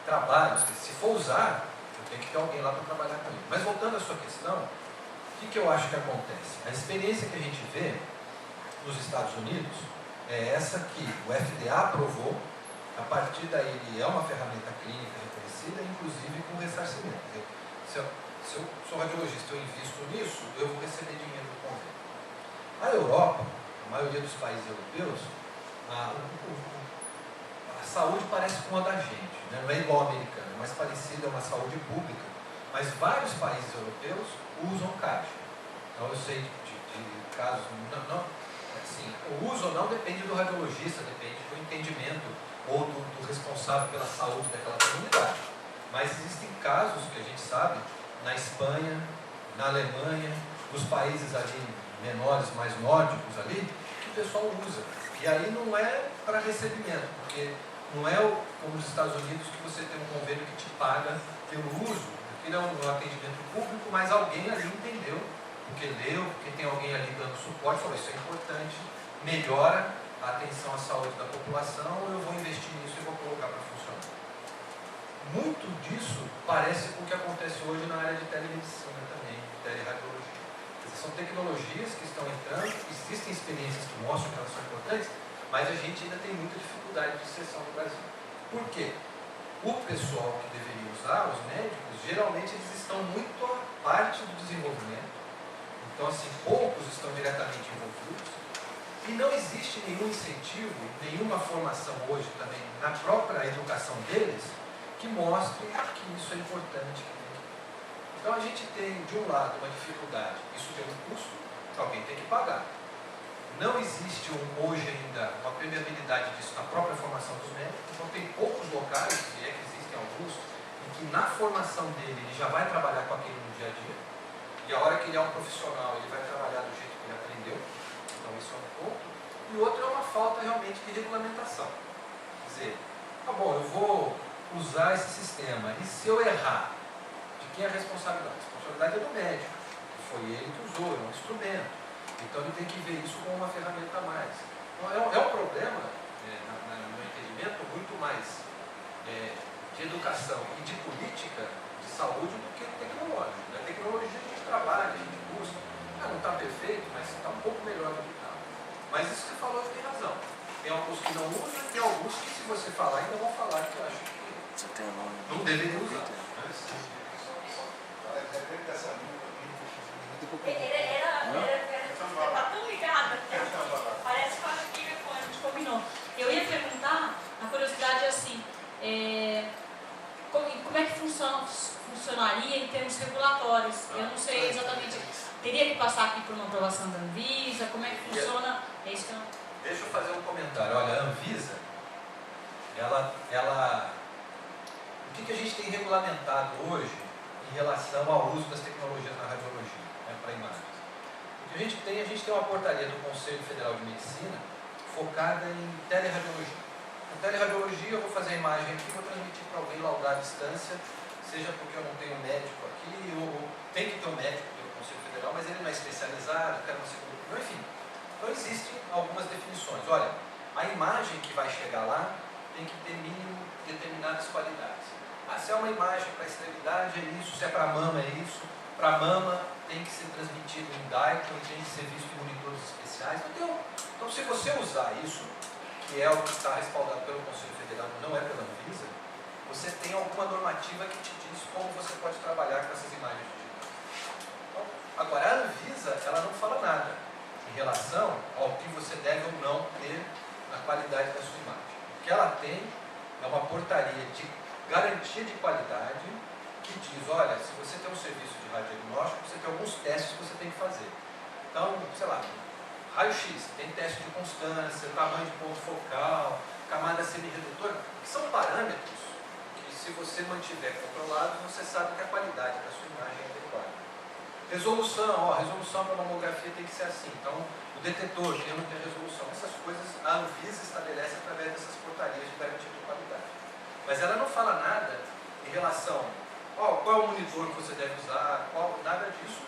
trabalhos, que se for usar, eu tenho que ter alguém lá para trabalhar com ele. Mas voltando à sua questão, o que eu acho que acontece? A experiência que a gente vê nos Estados Unidos é essa que o FDA aprovou, a partir daí ele é uma ferramenta clínica reconhecida, inclusive com ressarcimento. Se eu sou radiologista, eu invisto nisso, eu vou receber dinheiro do convênio. A Europa, a maioria dos países europeus, a saúde parece com a da gente, né? Não é igual a americana, é mais parecida, é uma saúde pública, mas vários países europeus usam CAD. Então eu sei de casos, assim, o uso ou não depende do radiologista, depende do entendimento ou do responsável pela saúde daquela comunidade. Mas existem casos que a gente sabe, na Espanha, na Alemanha, nos países ali menores, mais nórdicos ali, que o pessoal usa. E aí não é para recebimento, porque não é como nos Estados Unidos que você tem um convênio que te paga pelo uso. Aquilo é um atendimento público, mas alguém ali entendeu, porque leu, porque tem alguém ali dando suporte, falou, isso é importante, melhora a atenção à saúde da população, eu vou investir nisso e vou colocar para funcionar. Muito disso parece com o que acontece hoje na área de telemedicina também, de teleradiologia. São tecnologias que estão entrando, existem experiências que mostram que elas são importantes, mas a gente ainda tem muita dificuldade de inserção no Brasil. Por quê? O pessoal que deveria usar, os médicos, geralmente eles estão muito à parte do desenvolvimento, então assim, poucos estão diretamente envolvidos, e não existe nenhum incentivo, nenhuma formação hoje também na própria educação deles que mostre que isso é importante. Então a gente tem, de um lado, uma dificuldade, isso tem um custo que alguém tem que pagar. Não existe hoje ainda uma permeabilidade disso na própria formação dos médicos, então tem poucos locais, se é que existem alguns, em que na formação dele ele já vai trabalhar com aquilo no dia a dia, e a hora que ele é um profissional, ele vai trabalhar do jeito que ele aprendeu, então isso é um ponto. E o outro é uma falta realmente de regulamentação. Quer dizer, tá bom, eu vou usar esse sistema, e se eu errar? Quem é a responsabilidade? A responsabilidade é do médico. Foi ele que usou, é um instrumento. Então ele tem que ver isso como uma ferramenta a mais. Então, é um problema, no meu entendimento, muito mais de educação e de política de saúde do que tecnológico. A tecnologia a gente trabalha, a gente busca. Não está perfeito, mas está um pouco melhor do que está. Mas isso que você falou tem razão. Tem alguns que não usam e tem alguns que, se você falar, ainda vão falar que eu acho que não deveriam usar. Tá tão ligada. Parece que a gente combinou. Eu ia perguntar, a curiosidade é assim, como é que funcionaria em termos regulatórios? Eu não sei exatamente, teria que passar aqui por uma aprovação da Anvisa, como é que funciona? É isso que eu... Deixa eu fazer um comentário. Olha, a Anvisa, o que a gente tem regulamentado hoje em relação ao uso das tecnologias na radiologia, né, para imagens? O que a gente tem uma portaria do Conselho Federal de Medicina focada em teleradiologia. Com teleradiologia eu vou fazer a imagem aqui, vou transmitir para alguém laudar à distância, seja porque eu não tenho médico aqui, ou tem que ter um médico pelo Conselho Federal, mas ele não é especializado, quero uma segunda opinião, enfim. Então existem algumas definições. Olha, a imagem que vai chegar lá tem que ter mínimo determinadas qualidades. Se é uma imagem para extremidade é isso, se é para mama é isso, para mama tem que ser transmitido em Dayton e tem que ser visto em monitores especiais. Então se você usar isso, que é o que está respaldado pelo Conselho Federal, não é pela Anvisa, você tem alguma normativa que te diz como você pode trabalhar com essas imagens digitais. Então, agora, a Anvisa, ela não fala nada em relação ao que você deve ou não ter na qualidade da sua imagem. O que ela tem é uma portaria de garantia de qualidade que diz, olha, se você tem um serviço de radiodiagnóstico, você tem alguns testes que você tem que fazer. Então, sei lá, raio-x, tem teste de constância, tamanho de ponto focal, camada semi-redutora, que são parâmetros que, se você mantiver controlados, você sabe que a qualidade da sua imagem é adequada. Resolução, resolução para mamografia tem que ser assim. Então, o detetor tem ou não tem resolução. Essas coisas a Anvisa estabelece através dessas portarias de garantia de qualidade. Mas ela não fala nada em relação qual é o monitor que você deve usar, nada disso.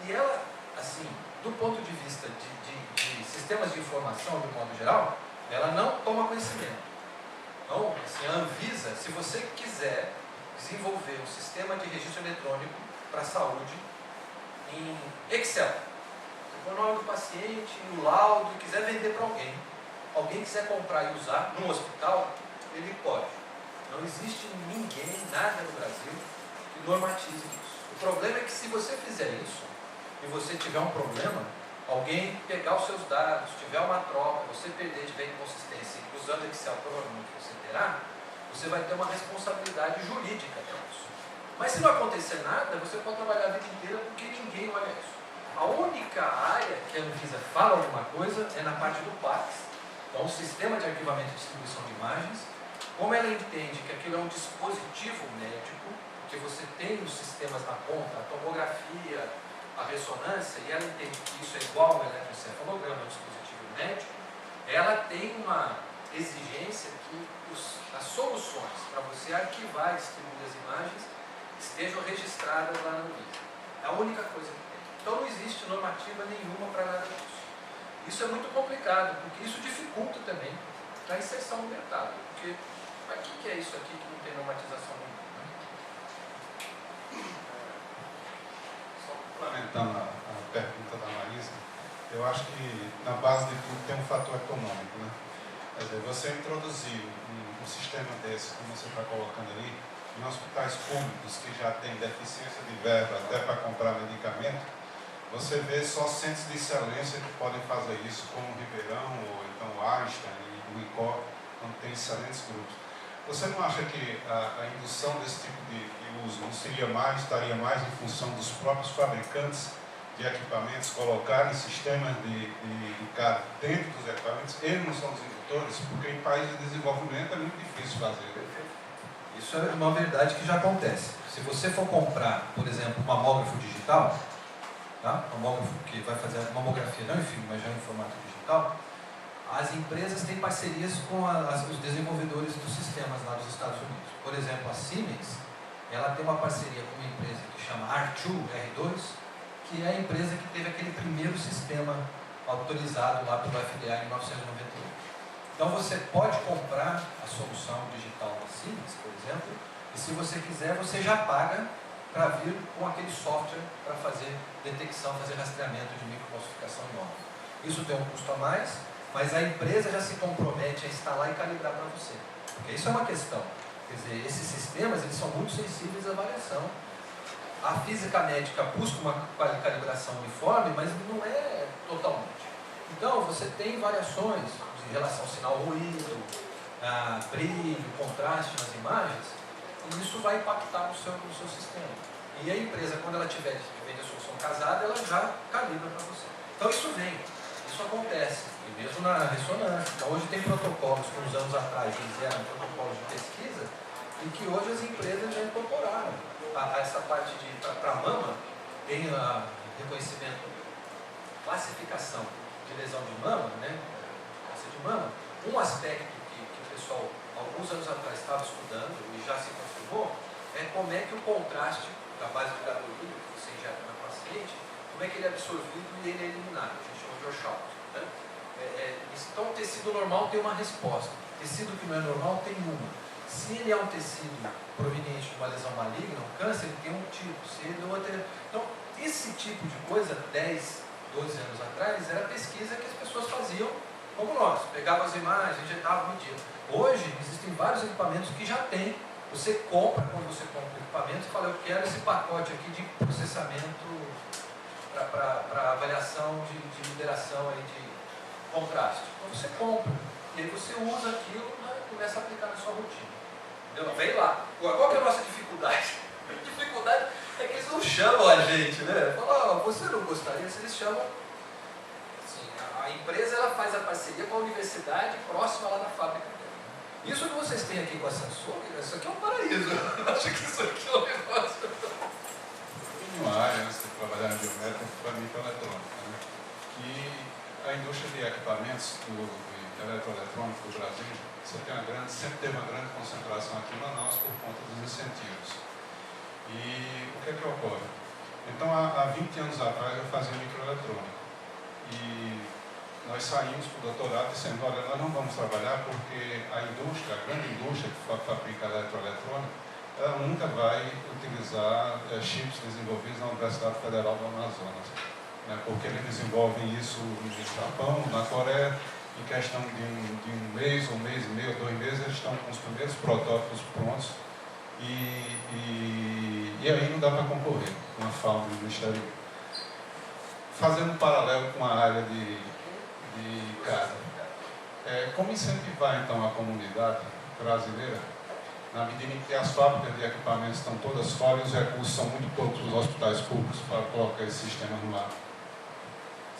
E ela, assim, do ponto de vista de sistemas de informação, de modo geral, ela não toma conhecimento. Então, assim, a Anvisa, se você quiser desenvolver um sistema de registro eletrônico para a saúde em Excel, o nome do paciente, o laudo, e quiser vender para alguém quiser comprar e usar no hospital, ele pode. Não existe ninguém, nada no Brasil, que normatize isso. O problema é que se você fizer isso, e você tiver um problema, alguém pegar os seus dados, tiver uma troca, você perder, tiver inconsistência, usando Excel, provavelmente você terá, você vai ter uma responsabilidade jurídica disso. Mas se não acontecer nada, você pode trabalhar a vida inteira porque ninguém olha isso. A única área que a Anvisa fala alguma coisa é na parte do PACS, então o Sistema de Arquivamento e Distribuição de Imagens. Como ela entende que aquilo é um dispositivo médico, que você tem os sistemas na ponta, a tomografia, a ressonância, e ela entende que isso é igual ao eletroencefalograma, é um dispositivo médico, ela tem uma exigência que as soluções para você arquivar e distribuir as imagens estejam registradas lá na Anvisa. É a única coisa que tem. Então não existe normativa nenhuma para nada disso. Isso é muito complicado, porque isso dificulta também a inserção no mercado. Porque para que é isso aqui que não tem normatização nenhuma? Só complementando a pergunta da Marisa, eu acho que na base de tudo tem um fator econômico, né? Quer dizer, você introduzir um sistema desse, como você está colocando ali, em hospitais públicos que já têm deficiência de verba até para comprar medicamento, você vê só centros de excelência que podem fazer isso, como o Ribeirão, ou então o Einstein e o ICO, onde tem excelentes grupos. Você não acha que a indução desse tipo de uso não estaria mais em função dos próprios fabricantes de equipamentos colocarem sistemas de CAD dentro dos equipamentos? Eles não são os indutores, porque em países de desenvolvimento é muito difícil fazer. Isso é uma verdade que já acontece. Se você for comprar, por exemplo, um mamógrafo digital, tá? Um mamógrafo que vai fazer a mamografia não em filme, mas já em formato digital, as empresas têm parcerias com os desenvolvedores dos sistemas lá dos Estados Unidos. Por exemplo, a Siemens, ela tem uma parceria com uma empresa que chama R2, que é a empresa que teve aquele primeiro sistema autorizado lá pelo FDA em 1998. Então você pode comprar a solução digital da Siemens, por exemplo, e se você quiser, você já paga para vir com aquele software para fazer detecção, fazer rastreamento de microcalcificação em órgão. Isso tem um custo a mais, mas a empresa já se compromete a instalar e calibrar para você. Porque isso é uma questão. Quer dizer, esses sistemas, eles são muito sensíveis à variação. A física médica busca uma calibração uniforme, mas não é totalmente. Então, você tem variações em relação ao sinal-ruído, brilho, contraste nas imagens, e isso vai impactar no seu sistema. E a empresa, quando ela tiver vende a solução casada, ela já calibra para você. Então, isso vem, isso acontece, e mesmo na ressonância. Então, hoje tem protocolos que uns anos atrás eles eram protocolos de pesquisa, e que hoje as empresas já incorporaram essa parte para a mama, tem reconhecimento, classificação de lesão de mama, né? Câncer de mama. Um aspecto que o pessoal, alguns anos atrás, estava estudando e já se confirmou, é como é que o contraste da base do gadolinho que você injeta na paciente, como é que ele é absorvido e ele é eliminado. A gente chama de washout. Né? Então, o tecido normal tem uma resposta. Tecido que não é normal tem uma. Se ele é um tecido proveniente de uma lesão maligna, um câncer, ele tem um tipo. Se ele é outro... Então, esse tipo de coisa, 10, 12 anos atrás, era pesquisa que as pessoas faziam como nós. Pegavam as imagens, injetavam, mediam. Hoje, existem vários equipamentos que já tem. Você compra, quando você compra o equipamento, e fala, eu quero esse pacote aqui de processamento para avaliação de liberação aí de contraste. Então, você compra. E aí você usa aquilo e começa a aplicar na sua rotina. Vem lá. Qual que é a nossa dificuldade? A dificuldade é que eles não chamam a gente, né? Falam, você não gostaria? Se eles chamam, assim, a empresa ela faz a parceria com a universidade próxima lá da fábrica dela. Isso que vocês têm aqui com a Samsung, isso aqui é um paraíso. Eu acho que isso aqui é um negócio. Tem uma área, antes de trabalhar em biométrica, para microeletrônica, né? Que a indústria de equipamentos eletroeletrônico do Brasil sempre teve uma grande concentração aqui em Manaus por conta dos incentivos. E o que é que ocorre? Então, há 20 anos atrás eu fazia microeletrônica. E nós saímos para o doutorado dizendo, olha, nós não vamos trabalhar porque a grande indústria que fabrica eletroeletrônica, ela nunca vai utilizar chips desenvolvidos na Universidade Federal do Amazonas. Né, porque eles desenvolvem isso no Japão, na Coreia. Em questão de um mês, um mês e meio, 2 meses, eles estão com os primeiros protótipos prontos e aí não dá para concorrer com a fábrica do exterior. Fazendo um paralelo com a área de casa. Como incentivar então a comunidade brasileira, na medida em que as fábricas de equipamentos estão todas fora e os recursos são muito poucos nos hospitais públicos para colocar esse sistema no ar?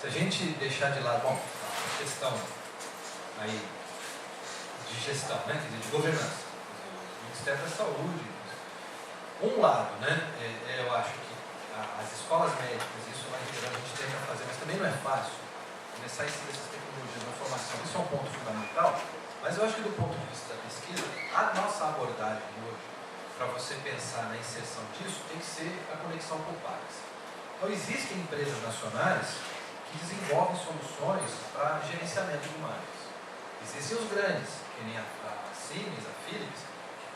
Se a gente deixar de lado a questão aí de gestão, né, quer dizer, de governança, o Ministério da Saúde, um lado, né, eu acho que as escolas médicas, isso lá em geral a gente tenta fazer, mas também não é fácil começar a ensinar essas tecnologias na formação, isso é um ponto fundamental, mas eu acho que do ponto de vista da pesquisa, a nossa abordagem hoje, para você pensar na inserção disso, tem que ser a conexão com pares. Então existem empresas nacionais que desenvolvem soluções para gerenciamento de imagens. Existem os grandes, que nem a Siemens, a Philips,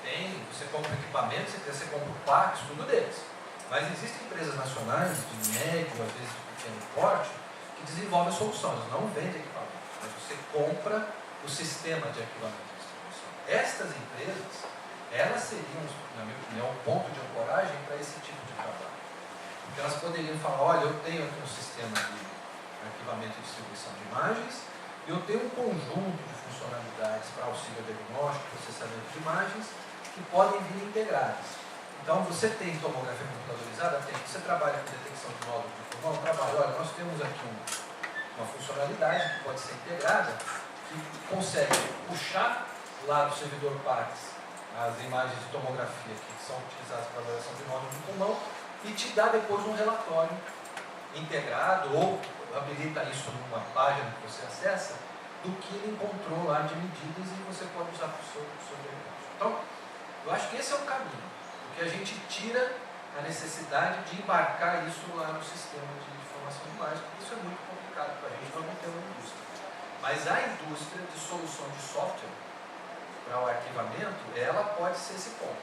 que você compra equipamentos, você compra o Pax, tudo deles. Mas existem empresas nacionais, de médio, às vezes de pequeno porte, que desenvolvem soluções, não vendem equipamentos, mas você compra o sistema de arquivamento de distribuição. Estas empresas, elas seriam, na minha opinião, um ponto de ancoragem para esse tipo de trabalho. Porque elas poderiam falar, olha, eu tenho aqui um sistema de arquivamento e distribuição de imagens, e eu tenho um conjunto de funcionalidades para auxílio diagnóstico, processamento de imagens, que podem vir integradas. Então, você tem tomografia computadorizada? Tem. Você trabalha com detecção de nódulo de pulmão? Trabalha. Olha, nós temos aqui uma funcionalidade que pode ser integrada, que consegue puxar lá do servidor PACS as imagens de tomografia que são utilizadas para avaliação de nódulo de pulmão e te dá depois um relatório integrado ou habilita isso numa página que você acessa do que ele encontrou lá de medidas e você pode usar para o seu diagnóstico. Então, eu acho que esse é o caminho, porque a gente tira a necessidade de embarcar isso lá no sistema de informação de imagem, porque isso é muito complicado para a gente, nós não temos uma indústria. Mas a indústria de solução de software para o arquivamento, ela pode ser esse ponto,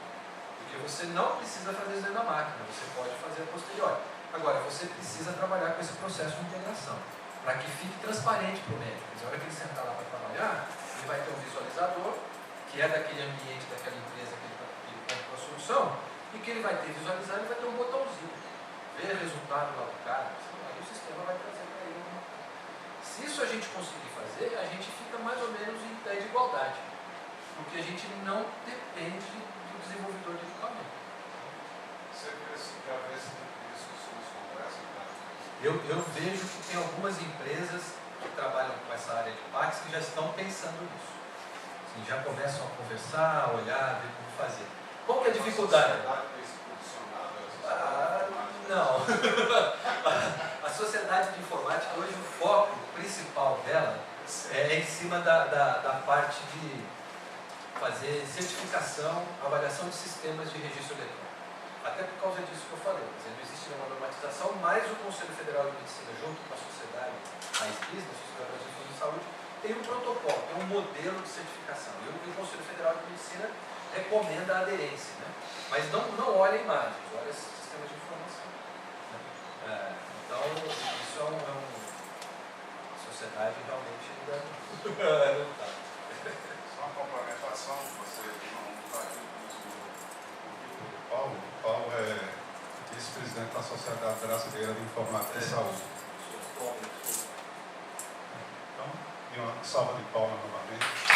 porque você não precisa fazer isso dentro da máquina, você pode fazer a posteriori. Agora, você precisa trabalhar com esse processo de integração, para que fique transparente para o médico. Na hora que ele sentar lá para trabalhar, ele vai ter um visualizador, que é daquele ambiente, daquela empresa que ele comprou a solução, E que ele vai ter visualizar, ele vai ter um botãozinho. Ver resultado lá do cara, aí o sistema vai trazer para ele uma coisa. Se isso a gente conseguir fazer, a gente fica mais ou menos em pé de igualdade. Porque a gente não depende do desenvolvedor de equipamento. Você já vê esse tipo de discussão nos congressos, tá? Eu vejo que tem algumas empresas que trabalham com essa área de PACs que já estão pensando nisso. Assim, já começam a conversar, a olhar, a ver como fazer. Qual que é a dificuldade? Não. A sociedade de informática, hoje o foco principal dela é em cima da parte de fazer certificação, avaliação de sistemas de registro eletrônico. Até por causa disso que eu falei. Não existe nenhuma normatização, mas o Conselho Federal de Medicina, junto com a sociedade, a SBIS, a Sociedade Brasileira de Saúde, tem um protocolo, tem um modelo de certificação. E o Conselho Federal de Medicina recomenda a aderência, né? Mas não olha imagens, olha sistemas de informação. Né? Então, isso a sociedade realmente ainda não está. Só uma complementação, você não está aqui com o Paulo. O Paulo é vice-presidente da Sociedade Brasileira de Informática e Saúde. Então, e uma salva de palmas novamente.